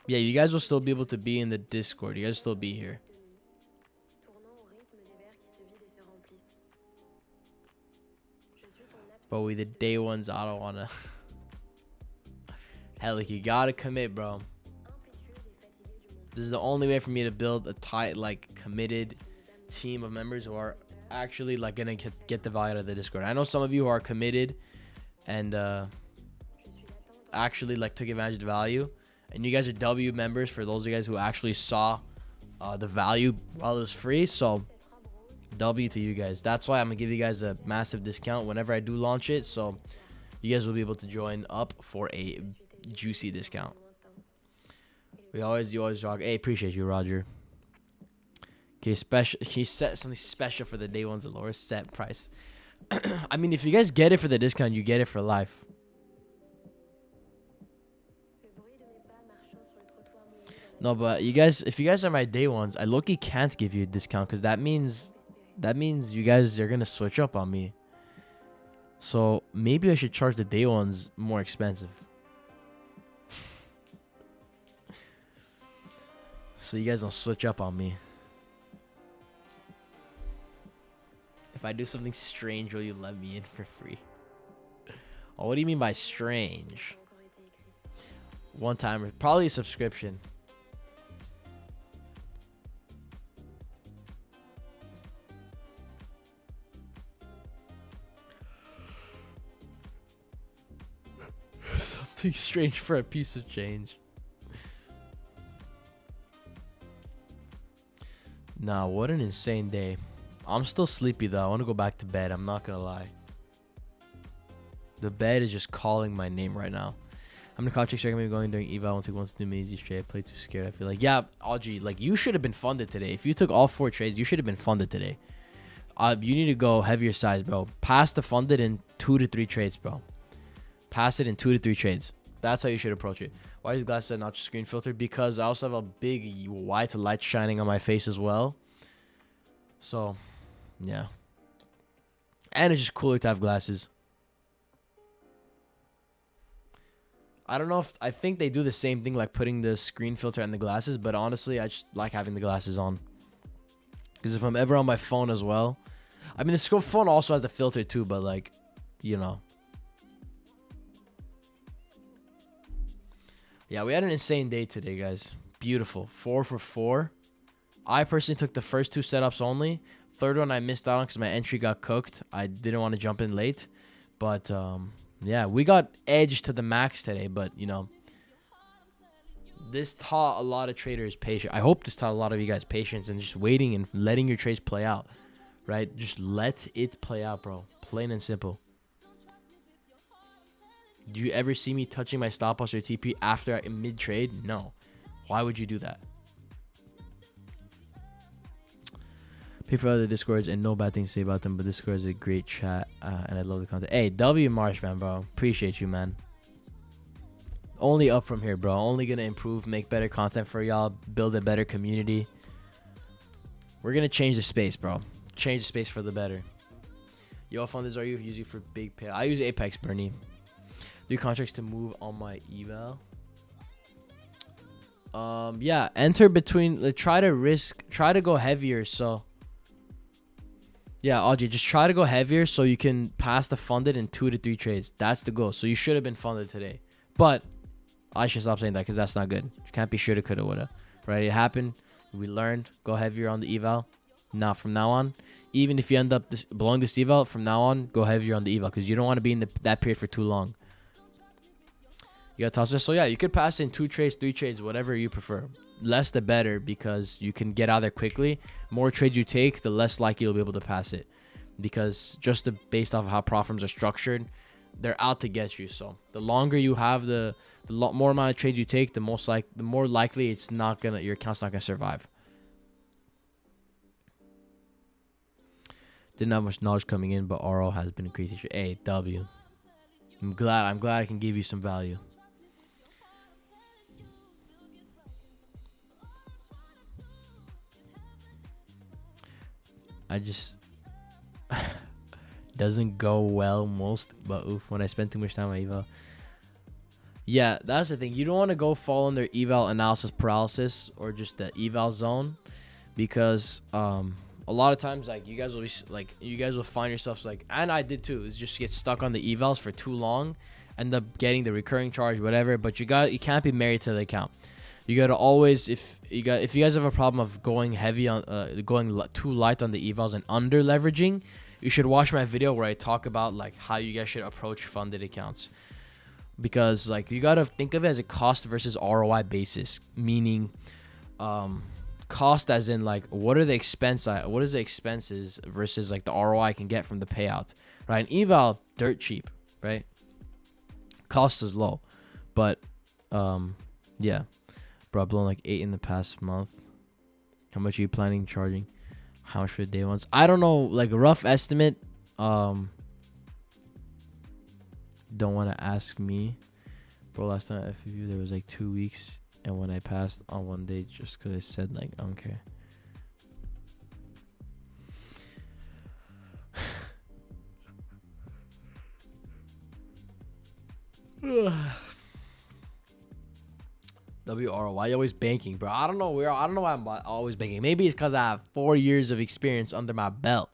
yeah, you guys will still be able to be in the Discord. You guys will still be here. But we the day ones, I don't wanna. Hell, like you gotta commit, bro. This is the only way for me to build a tight, like, committed team of members who are actually like gonna get the value out of the Discord. I know some of you who are committed and actually like took advantage of the value, and you guys are W members for those of you guys who actually saw the value while it was free. So W to you guys. That's why I'm gonna give you guys a massive discount whenever I do launch it, so you guys will be able to join up for a juicy discount. You always rock. Hey, appreciate you, Roger. Okay, special. He set something special for the day ones, a lower set price. I mean, if you guys get it for the discount, you get it for life. No, but you guys, if you guys are my day ones, I low-key can't give you a discount because that means you guys are gonna switch up on me. So maybe I should charge the day ones more expensive. So you guys don't switch up on me. If I do something strange, will you let me in for free? Oh, what do you mean by strange? One timer, probably a subscription. Something strange for a piece of change. Nah, what an insane day. I'm still sleepy though. I want to go back to bed. I'm not gonna lie. The bed is just calling my name right now. I'm gonna call chicks recommend going during eval. I won't take 1 to 2 minutes each trade. I play too scared. I feel like, yeah, Audrey, like you should have been funded today. If you took all 4 trades, you should have been funded today. You need to go heavier size, bro. Pass the funded in 2 to 3 trades, bro. Pass it in 2 to 3 trades. That's how you should approach it. Why is glasses not screen filtered? Because I also have a big white light shining on my face as well. So, yeah. And it's just cooler to have glasses. I don't know if... I think they do the same thing, like putting the screen filter on the glasses. But honestly, I just like having the glasses on. Because if I'm ever on my phone as well... I mean, the phone also has the filter too, but like, you know. Yeah, we had an insane day today, guys. Beautiful. 4 for 4. I personally took the first 2 setups only. Third one I missed out on because my entry got cooked. I didn't want to jump in late. But, yeah, we got edged to the max today. But, you know, this taught a lot of traders patience. I hope this taught a lot of you guys patience and just waiting and letting your trades play out. Right? Just let it play out, bro. Plain and simple. Do you ever see me touching my stop loss or TP after mid-trade? No. Why would you do that? Pay for other Discords and no bad things to say about them, but Discord is a great chat and I love the content. Hey, W Marshman, bro. Appreciate you, man. Only up from here, bro. Only going to improve, make better content for y'all, build a better community. We're going to change the space, bro. Change the space for the better. Yo, funders are you using for big pay? I use Apex, Bernie. Do contracts to move on my eval. Yeah, enter between, like, try to go heavier. So yeah, Audrey, just try to go heavier so you can pass the funded in 2 to 3 trades. That's the goal. So you should have been funded today, but I should stop saying that because that's not good. You can't be shoulda, coulda, woulda. Right? It happened. We learned. Go heavier on the eval. Now from now on, even if you end up blowing this eval, from now on, go heavier on the eval because you don't want to be in that period for too long. You got toss it. So yeah, you could pass in 2 trades, 3 trades, whatever you prefer. Less the better because you can get out there quickly. More trades you take, the less likely you'll be able to pass it. Because just based off of how prop firms are structured, they're out to get you. So the longer you have the more amount of trades you take, the more likely it's not gonna, your account's not gonna survive. Didn't have much knowledge coming in, but RO has been a crazy teacher. Hey, W. I'm glad I can give you some value. Doesn't go well most, but oof, when I spend too much time on eval. Yeah, that's the thing. You don't want to go fall under eval analysis paralysis or just the eval zone, because a lot of times like you guys will find yourselves like, and I did too, is just get stuck on the evals for too long, end up getting the recurring charge, whatever. But you can't be married to the account. You gotta always, if you guys have a problem of going heavy on too light on the evals and under leveraging, you should watch my video where I talk about like how you guys should approach funded accounts. Because like you gotta think of it as a cost versus ROI basis, meaning cost as in like what is the expenses versus like the ROI I can get from the payout, right? An eval dirt cheap, right? Cost is low, but yeah, bro, I've blown like 8 in the past month. How much are you planning charging? How much for the day ones? I don't know, like a rough estimate. Don't want to ask me, bro. Last time at FVU there was like 2 weeks, and when I passed on one day just because I said like I don't care. WR, why you always banking, bro? I don't know. I don't know why I'm always banking. Maybe it's because I have 4 years of experience under my belt.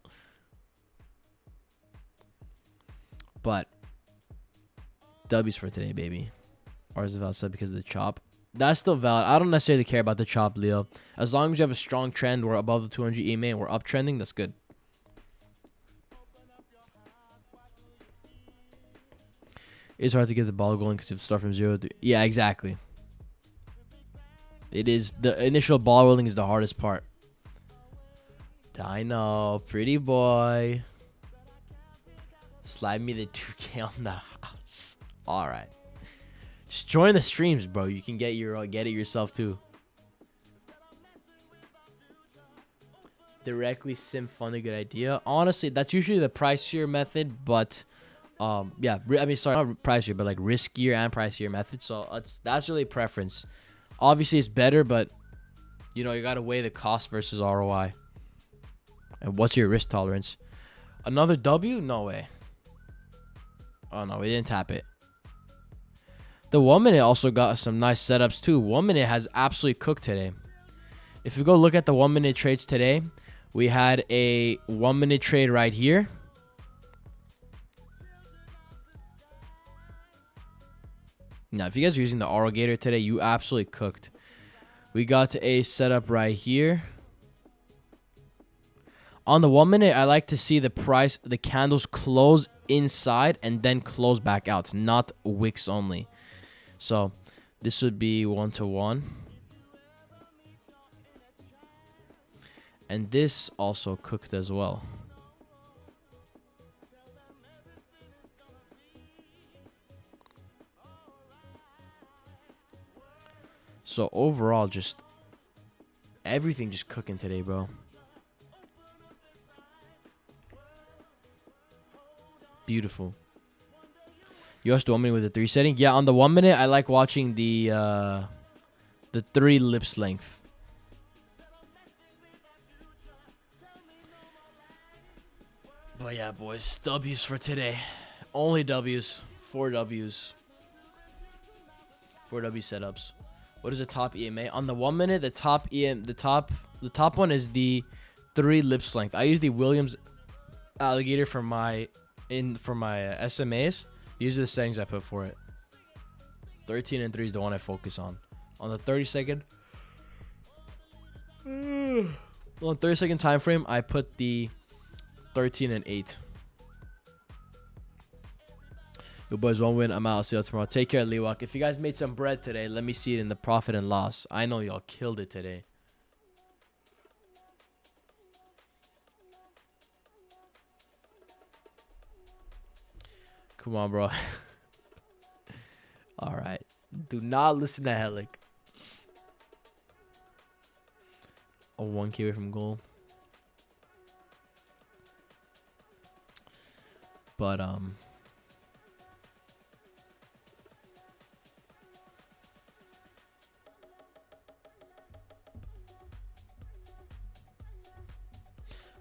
But W's for today, baby. Ours is valid said because of the chop. That's still valid. I don't necessarily care about the chop, Leo. As long as you have a strong trend, we're above the 200 EMA and we're uptrending, that's good. It's hard to get the ball going because you have to start from 0 to... Yeah, exactly. It is. The initial ball rolling is the hardest part. Dino, pretty boy. Slide me the 2K on the house. All right. Just join the streams, bro. You can get it yourself too. Directly sim fund a good idea. Honestly, that's usually the pricier method, but yeah, I mean, sorry, not pricier, but like riskier and pricier method. So that's really preference. Obviously, it's better, but you know, you gotta weigh the cost versus ROI. And what's your risk tolerance? Another W? No way. Oh no, we didn't tap it. The 1 minute also got some nice setups too. 1 minute has absolutely cooked today. If you go look at the 1 minute trades today, we had a 1 minute trade right here. Now, if you guys are using the AroGator today, you absolutely cooked. We got a setup right here. On the 1 minute, I like to see the candles close inside and then close back out, not wicks only. So this would be 1-to-1. And this also cooked as well. So overall, just everything just cooking today, bro. Beautiful. You also do 1 minute with the 3 setting? Yeah, on the 1 minute, I like watching the 3 lips length. But yeah, boys, W's for today. Only W's. 4 W's. 4 W setups. What is the top EMA? On the 1 minute, the top one is the 3 lips length. I use the Williams alligator for my SMAs. These are the settings I put for it. 13 and 3 is the one I focus on. On the 30-second, on 30-second time frame, I put the 13 and 8. Yo, boys, 1 win. I'm out. I'll see you tomorrow. Take care, Liwak. If you guys made some bread today, let me see it in the profit and loss. I know y'all killed it today. Come on, bro. All right. Do not listen to Helic. Oh, 1K away from goal. But,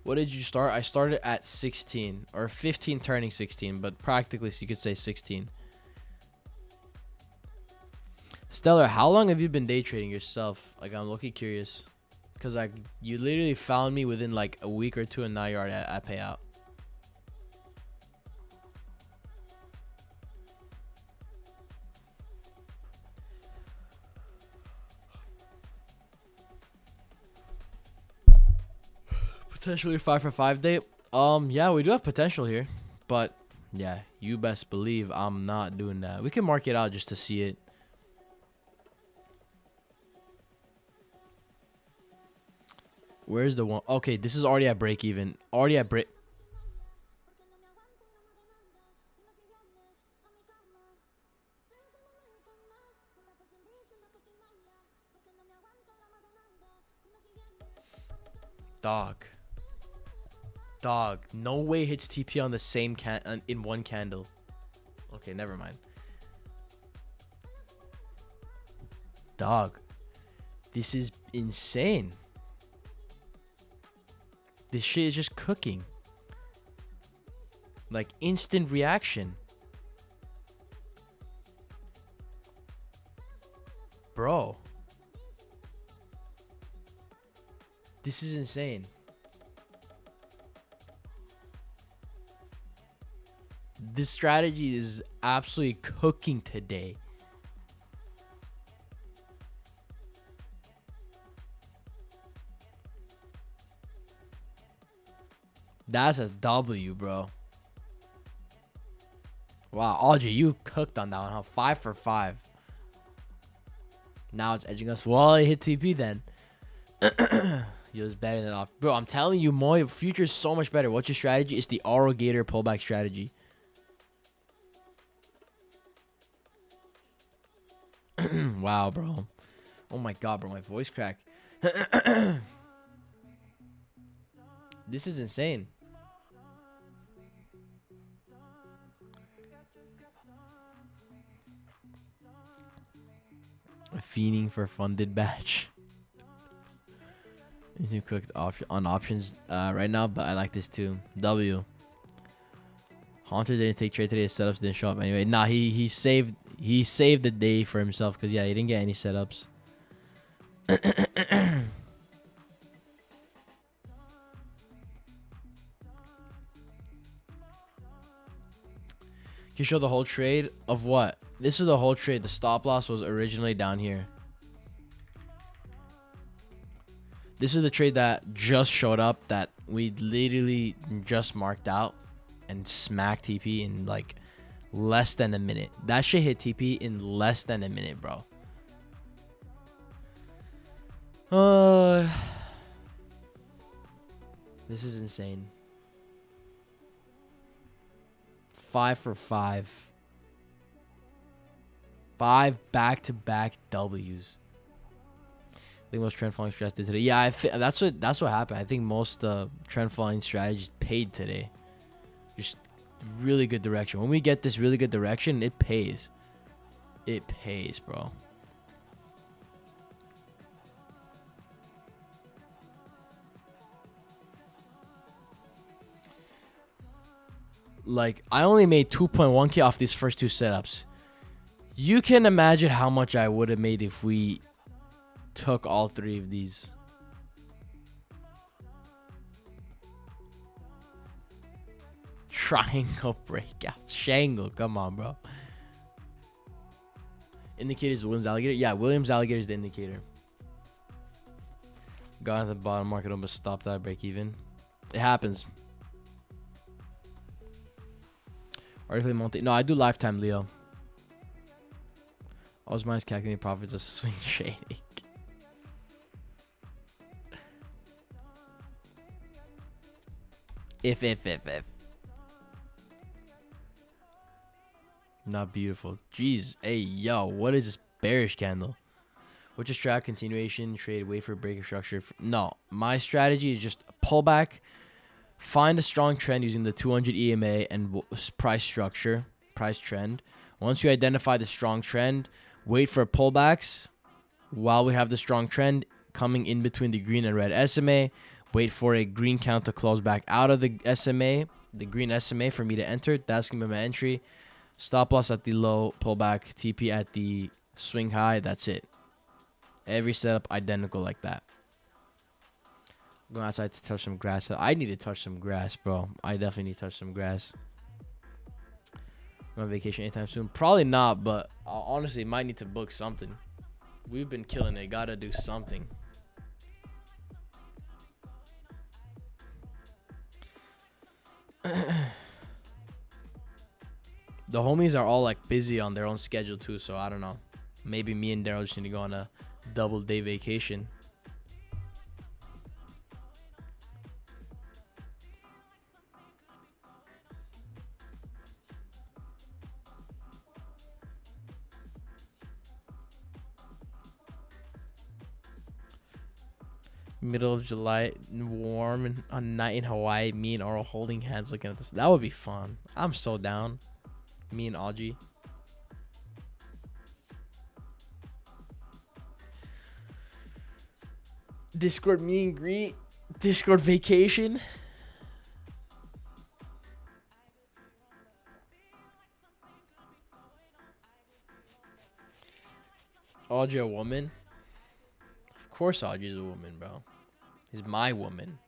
What did you start? I started at 16 or 15 turning 16, but practically so you could say 16. Stellar, how long have you been day trading yourself? Like, I'm looking curious. Because, like, you literally found me within, like, a week or two, and now you're at payout. Potentially 5 for 5 day. Yeah, we do have potential here. But, yeah, you best believe I'm not doing that. We can mark it out just to see it. Where's the one? Okay, this is already at break even. Already at break. Dog. Dog. No way hits TP on the same in one candle. Okay, never mind. Dog. This is insane. This shit is just cooking. Like, instant reaction. Bro. This is insane. This strategy is absolutely cooking today. That's a W, bro. Wow, Audrey, you cooked on that one, huh? 5 for 5. Now it's edging us. Well, it hit TP then. He was betting it off. Bro, I'm telling you, Moy, future's so much better. What's your strategy? It's the AroGator pullback strategy. Wow, bro. Oh my god, bro. My voice cracked. This is insane. Fiending for funded batch. You cooked on options right now, but I like this too. W. Haunter didn't take trade today. His setups didn't show up anyway. Nah, he saved the day for himself because yeah, he didn't get any setups. Can you show the whole trade of what? This is the whole trade. The stop loss was originally down here. This is the trade that just showed up that we literally just marked out and smacked TP in like less than a minute. That shit hit TP in less than a minute, bro. This is insane. 5 for 5. 5 back-to-back W's. I think most trend following strategies did today. Yeah, that's what happened. I think most trend following strategies paid today. Just really good direction. When we get this really good direction, it pays. It pays, bro. Like, I only made 2.1k off these first two setups. You can imagine how much I would have made if we took all three of these. Triangle breakout. Shangle. Come on, bro. Indicator is Williams Alligator. Yeah, Williams Alligator is the indicator. Got at the bottom market, almost stopped that break even. It happens. Artificially multi. No, I do lifetime, Leo. I was minus calculating profits of swing trading. If. Not beautiful. Jeez. Hey, yo. What is this bearish candle? What's your strat? Continuation, trade, wait for breaker structure. No. My strategy is just pull back. Find a strong trend using the 200 EMA and price structure. Price trend. Once you identify the strong trend, wait for pullbacks while we have the strong trend coming in between the green and red SMA. Wait for a green count to close back out of the SMA, the green SMA for me to enter. That's going to be my entry. Stop loss at the low, pullback, TP at the swing high. That's it. Every setup identical like that. Going outside to touch some grass. I need to touch some grass, bro. I definitely need to touch some grass. Going on vacation anytime soon? Probably not, but honestly, might need to book something. We've been killing it. Gotta do something. The homies are all like busy on their own schedule too, so I don't know. Maybe me and Daryl just need to go on a double-day vacation. Middle of July, warm and a night in Hawaii. Me and Oro holding hands, looking at this. That would be fun. I'm so down. Me and Audrey. Discord meet and greet. Discord vacation. Audrey a woman? Of course Audrey's a woman, bro. He's my woman.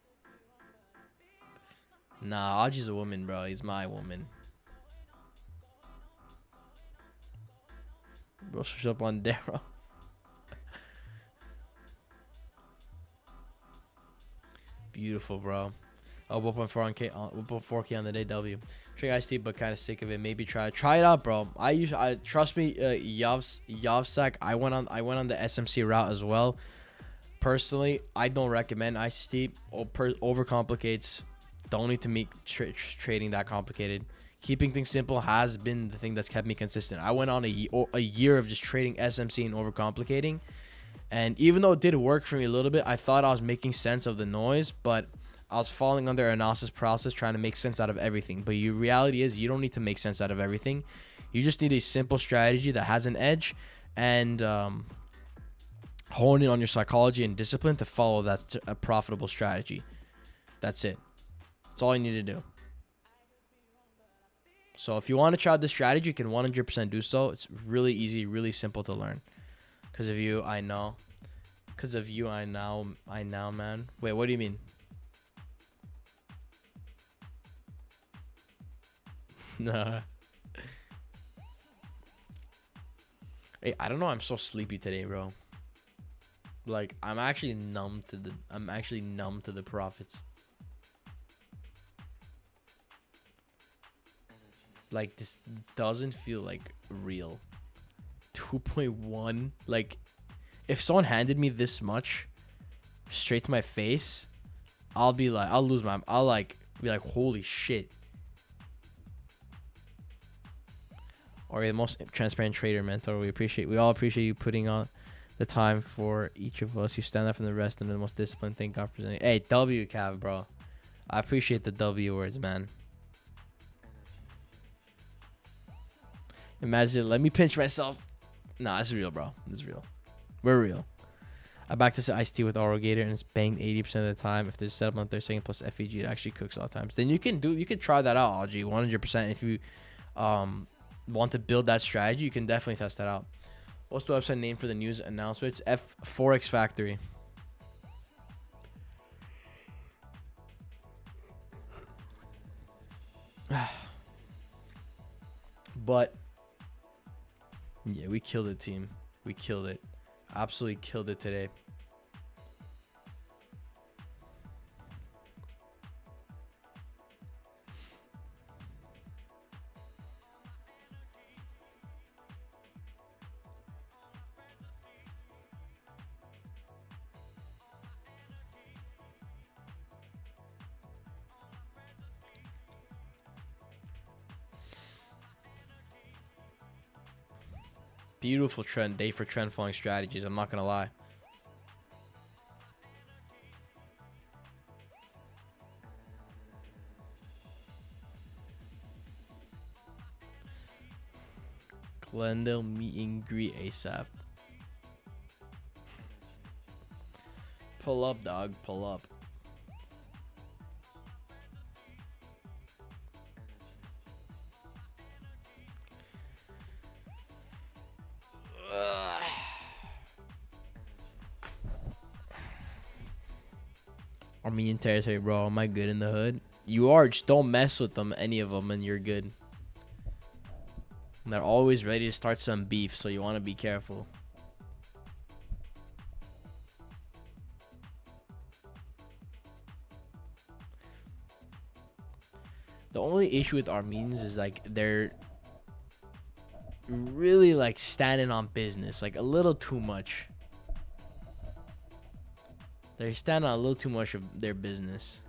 Nah, Audrey's a woman, bro. He's my woman. Bro, switch up on Daryl. Beautiful, bro. Oh, 1.4K on the day W. Try guys deep, but kind of sick of it. Maybe try it out, bro. I trust me, Yavsak. I went on the SMC route as well. Personally, I don't recommend ice steep. Overcomplicates. Don't need to make trading that complicated. Keeping things simple has been the thing that's kept me consistent. I went on a year of just trading SMC and overcomplicating. And even though it did work for me a little bit, I thought I was making sense of the noise, but I was falling under analysis paralysis trying to make sense out of everything. But the reality is you don't need to make sense out of everything. You just need a simple strategy that has an edge and hone in on your psychology and discipline to follow that a profitable strategy. That's it. That's all you need to do. So if you want to try this strategy, you can 100% do so. It's really easy, really simple to learn. Because of you, I know. Because of you, I know, man. Wait, what do you mean? Nah. Hey, I don't know. I'm so sleepy today, bro. Like, I'm actually numb to the profits. Like, this doesn't feel like real. 2.1. Like, if someone handed me this much straight to my face, I'll be like, I'll lose my, I'll like be like, holy shit. Or the most transparent trader mentor. We all appreciate you putting on the time for each of us. You stand out from the rest and the most disciplined. Thank God for presenting. Hey, W Cav, bro. I appreciate the W words, man. Imagine, let me pinch myself. Nah, this is real, bro. This is real. We're real. I back this iced tea with Autogator and it's banged 80% of the time. If there's a setup on 30 second plus FEG, it actually cooks all the times. Then you could try that out, Algie, 100%. If you want to build that strategy, you can definitely test that out. What's the website name for the news announcement? It's Forex Factory. But yeah, we killed it, team. We killed it. Absolutely killed it today. Beautiful trend day for trend following strategies. I'm not gonna lie. Glendale meet and greet ASAP. Pull up, dog. Pull up. Armenian territory, bro. Am I good in the hood? You are. Just don't mess with them, any of them, and you're good. And they're always ready to start some beef, so you want to be careful. The only issue with Armenians is like they're really like standing on business, like a little too much. They're standing on a little too much of their business.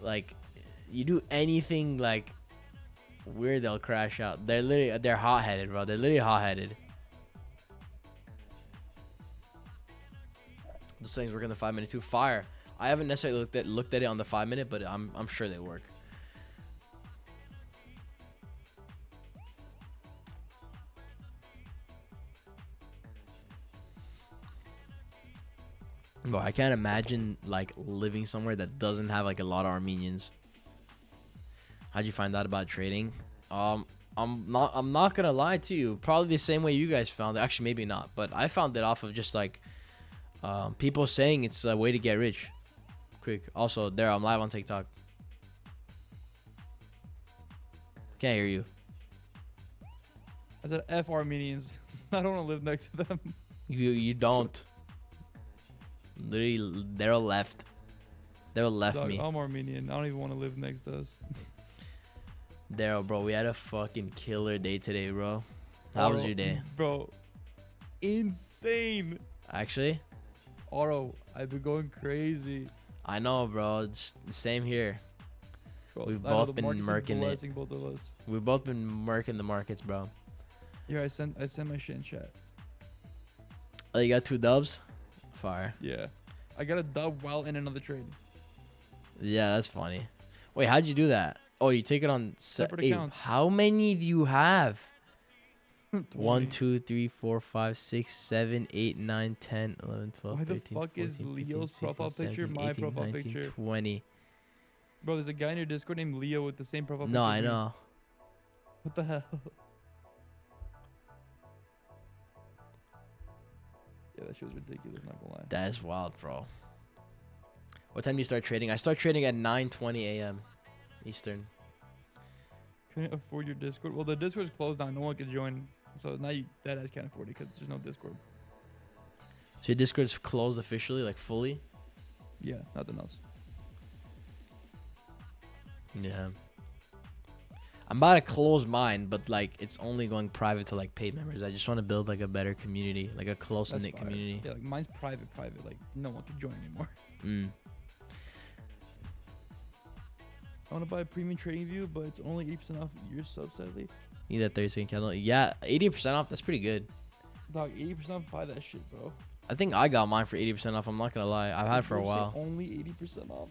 Like, you do anything like weird, they'll crash out. They're hot-headed, bro. They're literally hot-headed. Those things work in the 5-minute too. Fire. I haven't necessarily looked at it on the 5-minute, but I'm sure they work. Bro, I can't imagine like living somewhere that doesn't have like a lot of Armenians. How'd you find out about trading? I'm not gonna lie to you. Probably the same way you guys found it. Actually, maybe not, but I found it off of just like people saying it's a way to get rich quick. Also, there, I'm live on TikTok. Can't hear you. I said F Armenians. I don't want to live next to them. You don't. Literally, they're left. They're left Dog, me. I'm Armenian. I don't even want to live next to us. Daryl, bro, we had a fucking killer day today, bro. How was your day? Bro, insane. Actually? Aro, I've been going crazy. I know, bro. It's the same here. Bro, We've both been murking it. Blessing both of us. We've both been murking the markets, bro. Here, I sent my shit in chat. Oh, you got 2 dubs? Fire. Yeah. I got a dub while in another trade. Yeah, that's funny. Wait, how'd you do that? Oh, you take it on Separate accounts. How many do you have? 20. 1, 2, 3, 4, 5, 6, 7, 8, 9, 10, 11, 12, Why the 13, fuck 14, is 15, Leo's 16, profile 17, picture my 18, profile 19, picture? 20. Bro, there's a guy in your Discord named Leo with the same profile picture. No, as I me. know. What the hell? Yeah, that shit was ridiculous, not gonna lie. That is wild, bro. What time do you start trading? I start trading at 9:20 a.m. Eastern. Couldn't afford your Discord. Well, the Discord's closed down. No one could join. So now you that ass can't afford it because there's no Discord. So your Discord's closed officially, like fully? Yeah, nothing else. Yeah. I'm about to close mine, but like it's only going private to like paid members. I just want to build like a better community, like a close-knit That's fire. community. Yeah, like mine's private. Like no one can join anymore. Mm. I want to buy a premium trading view, but it's only 80% off your sub, sadly. Need that 30-second candle. Yeah, 80% off. That's pretty good. Dog, 80% off, buy that shit, bro. I think I got mine for 80% off. I'm not gonna lie. I've had it for a Bro, say while. only 80% off.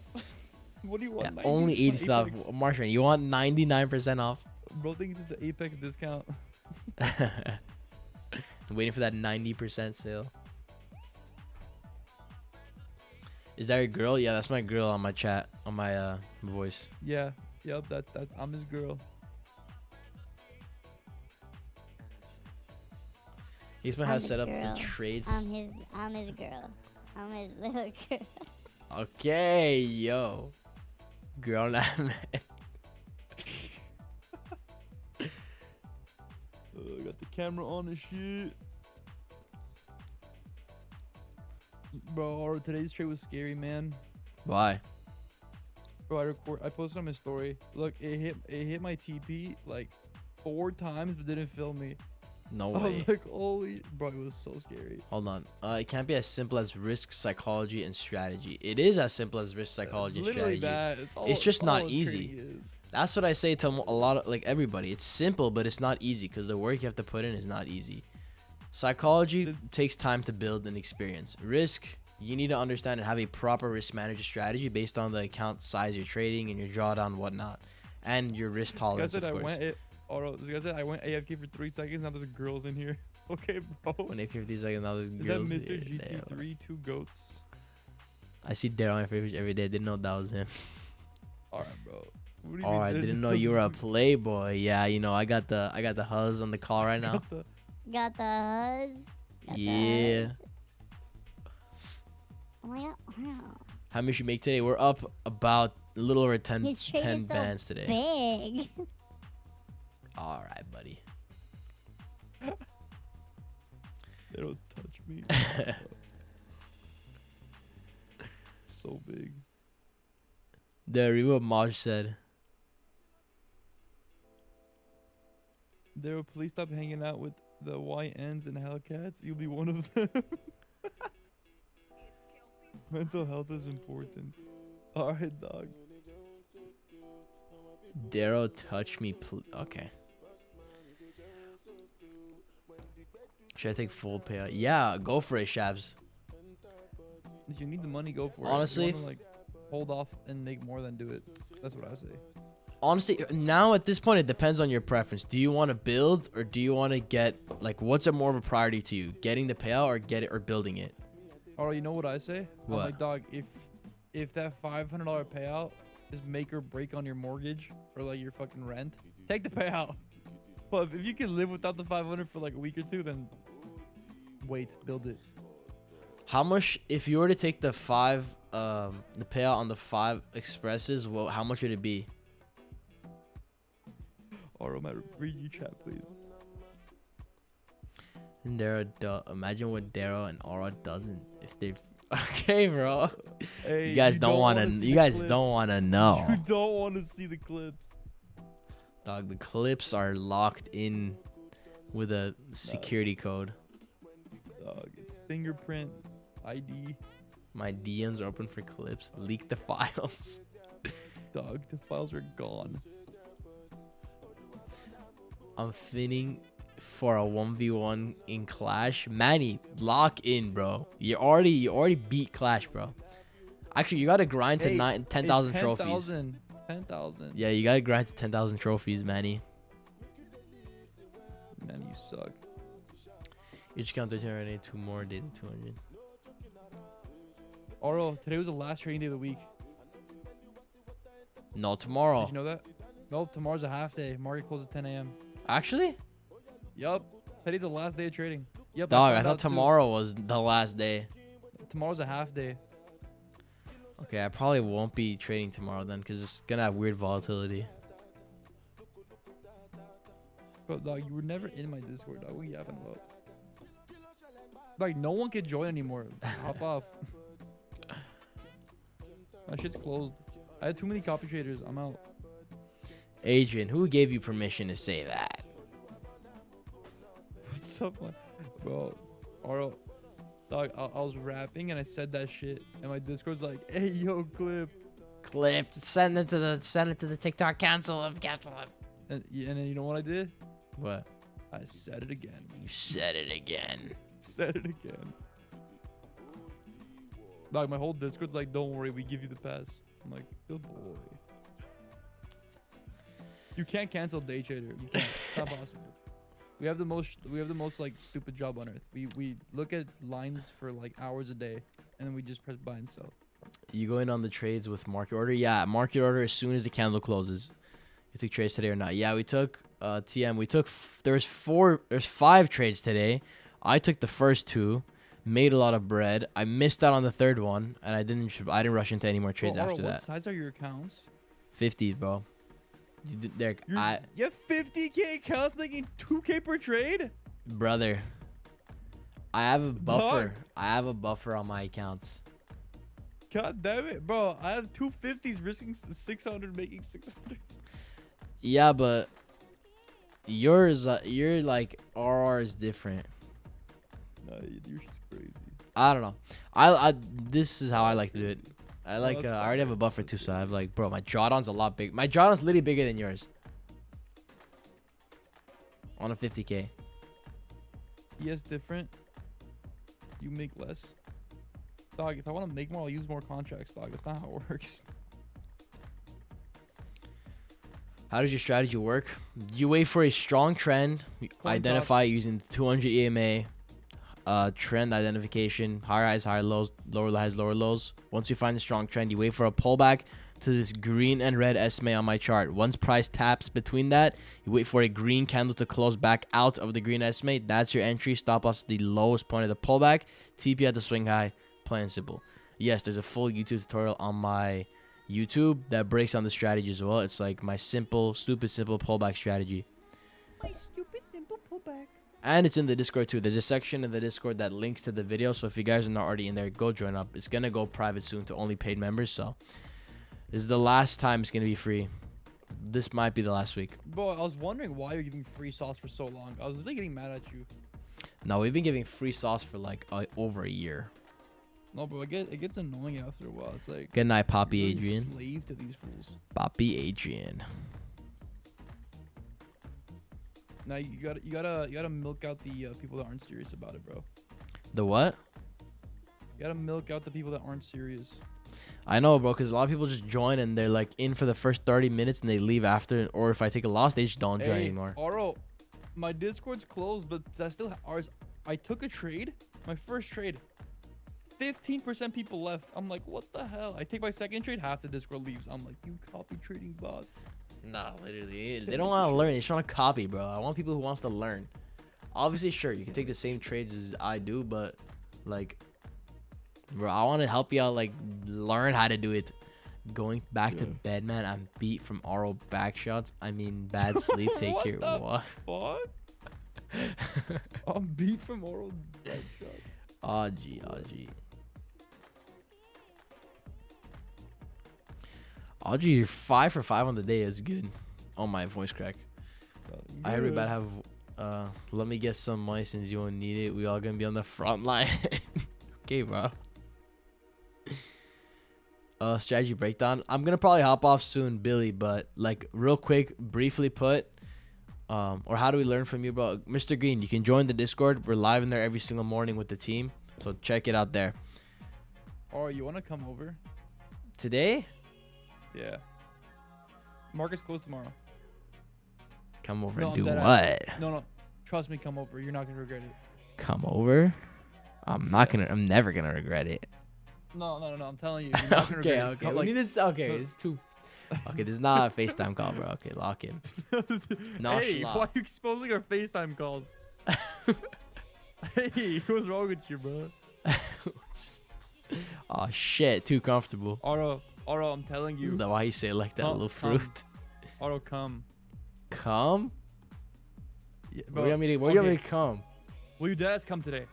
What do you want? Yeah, only 80 stuff. Apex? Martian, you want 99% off? Bro thinks it's an Apex discount. Waiting for that 90% sale. Is that your girl? Yeah, that's my girl on my chat, on my voice. Yeah, yep, that's I'm his girl. He's been has set up the trades. I'm his girl. I'm his little girl. Okay, yo. Girl, not man. Got the camera on and shit. Bro, today's trade was scary, man. Why? Bro, I posted on my story. Look, it hit my TP like 4 times, but didn't fill me. No I way. was like, holy, bro, it was so scary. Hold on. It can't be as simple as risk, psychology, and strategy. It is as simple as risk, psychology, and It's literally strategy. that. It's just not all easy. trading is. That's what I say to a lot of like everybody. It's simple, but it's not easy because the work you have to put in is not easy. Psychology takes time to build and experience. Risk, you need to understand and have a proper risk management strategy based on the account size you're trading and your drawdown and whatnot, and your risk tolerance. This guy said of course. this guy said I went AFK for 3 seconds. Now there's girls in here. Okay, bro. When they 50 seconds, now there's Is girls that Mr. here. Damn. GT3 2 goats? I see Daryl on my favorite every day. I didn't know that was him. Alright, bro. What do you Oh, mean I didn't know you were a playboy. Yeah, you know, I got the huzz on the call right now. Got the huzz. Got the Yeah. huzz. Oh my god. Wow. How much you make today? We're up about a little over 10, Your trade 10 is so bands today. big. All right, buddy. They don't touch me. So big. Read what Maj said. Daryl, please stop hanging out with the YNs and Hellcats. You'll be one of them. Mental health is important. Alright, dog. Daryl, touch me, okay. Should I take full payout? Yeah, go for it, Shabs. If you need the money, go for Honestly, it. If you wanna, like, hold off and make more than do it. That's what I say. honestly, now at this point, it depends on your preference. Do you want to build or do you want to get, like, what's a more of a priority to you? Getting the payout or building it? Alright, you know what I say? What? I'm like, dog, if that $500 payout is make or break on your mortgage or like your fucking rent, take the payout. But if you can live without the 500 for like a week or two, then wait, build it. How much, if you were to take the the payout on the 5 expresses, well, how much would it be? Oro, read you chat, please. And imagine what Daryl and Aura doesn't if they've. Okay, bro. Hey, You guys don't want to. You guys don't want to know. You don't want to see the clips. Dog, the clips are locked in with a security code. Dog, it's fingerprint, ID. My DMs are open for clips. Leak the files. Dog, the files are gone. I'm finning for a 1v1 in Clash. Manny, lock in, bro. You already beat Clash, bro. Actually, you gotta grind to 10,000 trophies. 10,000. Yeah, you gotta grind to 10,000 trophies, Manny. Man, you suck. You just count 13 already. 2 more days of 200. Oro, today was the last trading day of the week. No, tomorrow. Did you know that? Nope, tomorrow's a half day. Market closes at 10 a.m. Actually? Yup. Today's the last day of trading. Yep. Dog, I found thought out too. tomorrow was the last day. Tomorrow's a half day. Okay, I probably won't be trading tomorrow then because it's gonna have weird volatility. Bro, dog, you were never in my Discord, dog. What are you yapping about? Like, no one can join anymore. Hop off. My shit's closed. I had too many copy traders. I'm out. Adrian, who gave you permission to say that? What's up, man? Bro, Oro, dog, I was rapping and I said that shit, and my Discord's like, "Hey, yo, Clipped. Send it to the TikTok. Cancel him. and then you know what I did? What? I said it again. You said it again. Said it again. Dog, my whole Discord's like, "Don't worry, we give you the pass." I'm like, "Good boy." You can't cancel day trader. You can't. It's not possible. We have the most like stupid job on earth. We look at lines for like hours a day, and then we just press buy and sell. You going on the trades with market order? Yeah, market order as soon as the candle closes. You took trades today or not? Yeah, we took TM. We took there's 5 trades today. I took the first 2, made a lot of bread. I missed out on the third one, and I didn't rush into any more trades Bro, after what that. size are your accounts? 50, bro. You have 50K accounts making 2K per trade? brother, I have a buffer. Dog. I have a buffer on my accounts. God damn it, bro. I have 250s risking 600, making 600. Yeah, but yours, you're like RR is different. Nah, you're just crazy. I don't know. I this is how I like to do it. I like. that's I fine. already have a buffer too, so I have like, bro, my drawdown's a lot big. My drawdown's literally bigger than yours. On a 50K. Yes, different. You make less. Dog, if I want to make more, I'll use more contracts, dog. That's not how it works. How does your strategy work? You wait for a strong trend, identify using 200 EMA, trend identification, higher highs, higher lows, lower highs, lower lows. Once you find the strong trend, you wait for a pullback to this green and red SMA on my chart. Once price taps between that, you wait for a green candle to close back out of the green SMA. That's your entry. Stop loss at the lowest point of the pullback. TP at the swing high. Plain and simple. Yes, there's a full YouTube tutorial on my YouTube that breaks down the strategy as well. It's like my simple, stupid, simple pullback strategy. My stupid simple pullback. And it's in the Discord too. There's a section in the Discord that links to the video. So if you guys are not already in there, go join up. It's going to go private soon to only paid members. So this is the last time it's going to be free. This might be the last week. Bro, I was wondering why you're giving free sauce for so long. I was really getting mad at you. No, we've been giving free sauce for like over a year. No, bro, it gets annoying after a while. It's like Good night, Poppy you're really Adrian. slave to these fools. Poppy Adrian. Now you gotta milk out the people that aren't serious about it, bro. The what? You gotta milk out the people that aren't serious. I know, bro, because a lot of people just join and they're like in for the first 30 minutes and they leave after. Or if I take a loss, they just don't join anymore. Aro, my Discord's closed, but that's still ours. I took a trade, my first trade. 15% people left. I'm like, what the hell? I take my second trade, half the Discord leaves. I'm like, you copy trading bots. Nah, literally. They don't want to learn. They just want to copy, bro. I want people who wants to learn. Obviously, sure, you can take the same trades as I do, but like, bro, I want to help you out, like, learn how to do it. Going back to bed, man. I'm beat from Aro back shots. I mean, bad sleep. Take care. What? What? I'm beat from oral back shots. Audrey. Audrey, you're 5 for 5 on the day. That's good. Oh, my voice crack. I heard we about to have, let me get some money since you won't need it. We all gonna be on the front line. Okay, bro. Strategy breakdown. I'm gonna probably hop off soon, Billy, but like real quick, briefly put, or how do we learn from you, bro? Mr. Green, you can join the Discord. We're live in there every single morning with the team, so check it out there. Or you wanna come over? Today? Yeah. Market's closed tomorrow. Come over No, and I'm do dead what? ass. No. Trust me, come over. You're not gonna regret it. Come over? I'm never gonna regret it. No. I'm telling you. You're not gonna regret it. Okay. Come, We need to. Okay, no. it's too. Okay, this is not a FaceTime call, bro. Okay, lock in. No, hey, why are you exposing our FaceTime calls? Hey, what's wrong with you, bro? Oh shit, too comfortable. Aro, I'm telling you. Why you say it like that, Come, little fruit? Aro, come. Come? Yeah, Where do you want me to come? Will you deadass come today?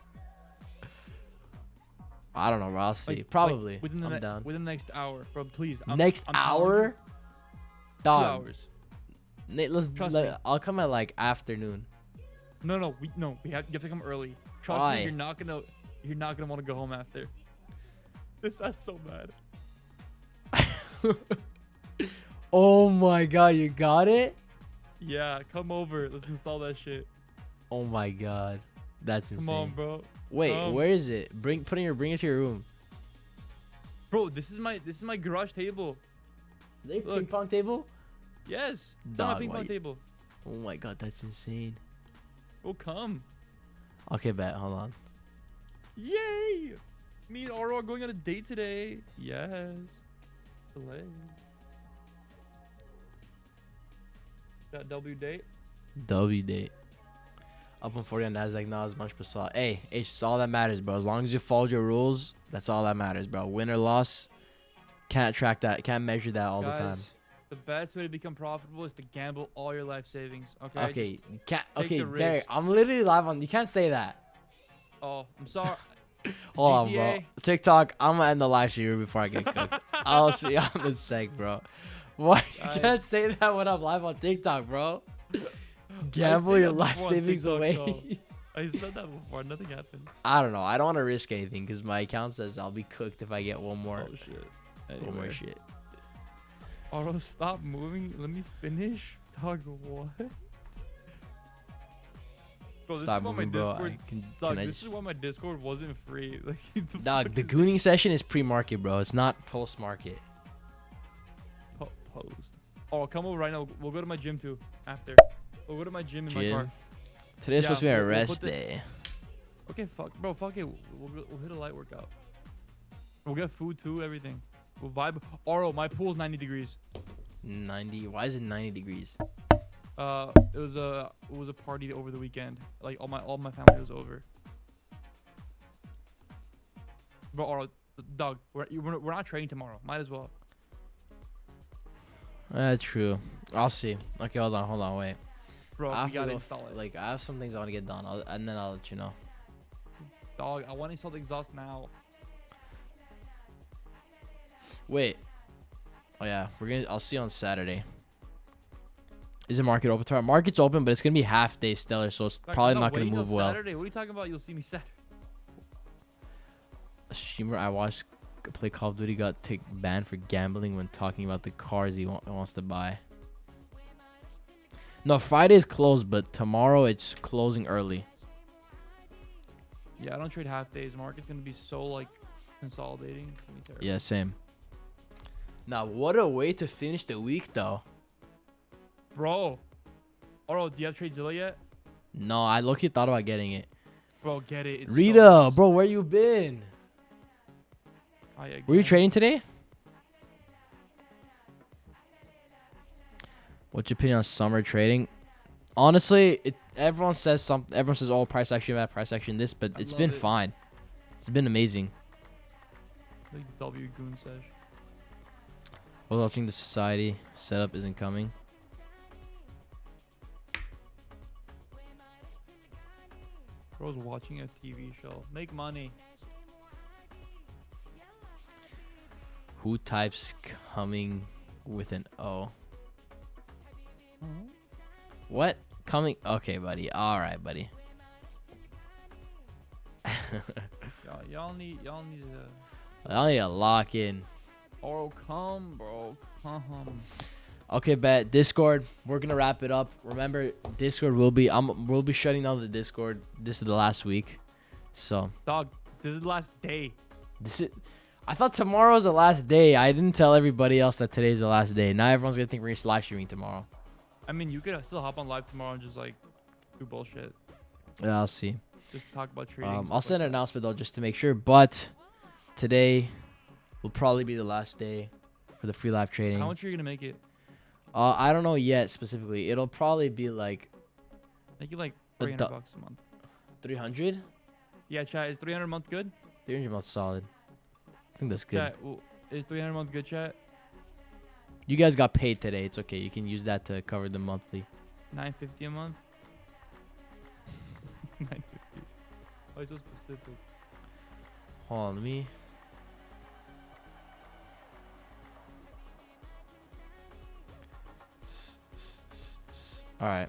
I don't know, bro. I'll see. Like, Probably. Like within the next hour, bro. Please. Next I'm hour? 2 Dog. hours. Trust me. I'll come at like afternoon. No. You have to come early. Trust Why? me. You're not gonna want to go home after. That's so bad. Oh my god, you got it? Yeah, come over. Let's install that shit. Oh my god. That's insane. Come on, bro. Wait, where is it? Bring it to your room. Bro, this is my garage table. Is it a Look. ping pong table? Yes. It's on my Dog, ping why pong you- table. Oh my god, that's insane. Oh, come. Okay, bet. Hold on. Yay! Me and Oro are going on a date today. Yes. Delay. That W date. W date. Up on 40 on Nasdaq, not as much, but saw. Hey, it's all that matters, bro. As long as you followed your rules, that's all that matters, bro. Win or loss, can't track that, can't measure that all the time. The best way to become profitable is to gamble all your life savings. Okay. Okay, Just you can't. take Okay, the Derek, risk. I'm literally live on. You can't say that. Oh, I'm sorry. Hold on, bro. GTA. TikTok, I'm gonna end the live stream before I get cooked. I'll see you on the sec, bro. Why you Guys. can't say that when I'm live on TikTok, bro? I Gamble said your that life before on savings TikTok, away. though. I said that before. Nothing happened. I don't know. I don't want to risk anything because my account says I'll be cooked if I get one more. Oh shit. One more Anyway. shit. Oro, stop moving. Let me finish. Dog, what? Bro, this Stop is why moving, my bro. Discord. Can Dog, I this just... is why my Discord wasn't free. Like, Dog, the gooning session is pre-market, bro. It's not post-market. Post. Oh, come over right now. We'll go to my gym too. After. We'll go to my gym in my Gym? car. Today's supposed to be we'll a put rest the- day. Okay, fuck, bro. Fuck it. We'll hit a light workout. We'll get food too. Everything. We'll vibe. Oro, my pool's 90 degrees. 90. Why is it 90 degrees? It was a party over the weekend. Like all my family was over. Bro, Oro, Dog, we're not trading tomorrow. Might as well. True. I'll see. Okay, hold on, wait. Bro, I we have to gotta go install it. Like, I have some things I want to get done, and then I'll let you know. Dog, I want to install the exhaust now. Wait. Oh yeah, I'll see you on Saturday. Is the market open tomorrow? Market's open, but it's gonna be half day stellar, so it's Dog, probably I'm not gonna waiting move till well. Saturday. What are you talking about? You'll see me Saturday. A streamer I watched play Call of Duty got banned for gambling when talking about the cars he wants to buy. No, Friday is closed, but tomorrow it's closing early. Yeah, I don't trade half days. Market's gonna be so like consolidating. It's gonna be terrible. Yeah, same. Now, what a way to finish the week, though. Bro. Oro, do you have TradeZilla yet? No, I low-key thought about getting it. Bro, get it. It's Rita, so nice. bro, where you been? Hi Were you again. trading today? What's your opinion on summer trading? Honestly, everyone says something. Everyone says, "Oh, price action, bad price action, this," but I it's love been it. fine. It's been amazing. Like W Goon says. Watching the society setup isn't coming. Bro's watching a TV show. Make money. Who types coming with an O? What? Coming? Okay, buddy. All right, buddy. Y'all need to. I need to lock in. Oro, come, bro. Come. Okay, bet. Discord. We're gonna wrap it up. Remember, Discord will be. We'll be shutting down the Discord. This is the last week, so Dog, this is the last day. this is. I thought tomorrow was the last day. I didn't tell everybody else that today's the last day. Now everyone's gonna think we're just live streaming tomorrow. I mean, you could still hop on live tomorrow and just like do bullshit. Yeah, I'll see. Just talk about trading. I'll stuff send an like that. announcement though just to make sure. But today will probably be the last day for the free live trading. How much are you gonna make it? I don't know yet specifically. It'll probably be like Make it like A $300 du- a month. 300. Yeah, chat. Is 300 a month good? 300 months solid. I think that's good. Chat, is 300 a month good, chat? You guys got paid today. It's okay. You can use that to cover the monthly. 950 a month. 950. Why so specific? Hold on, let me. All right.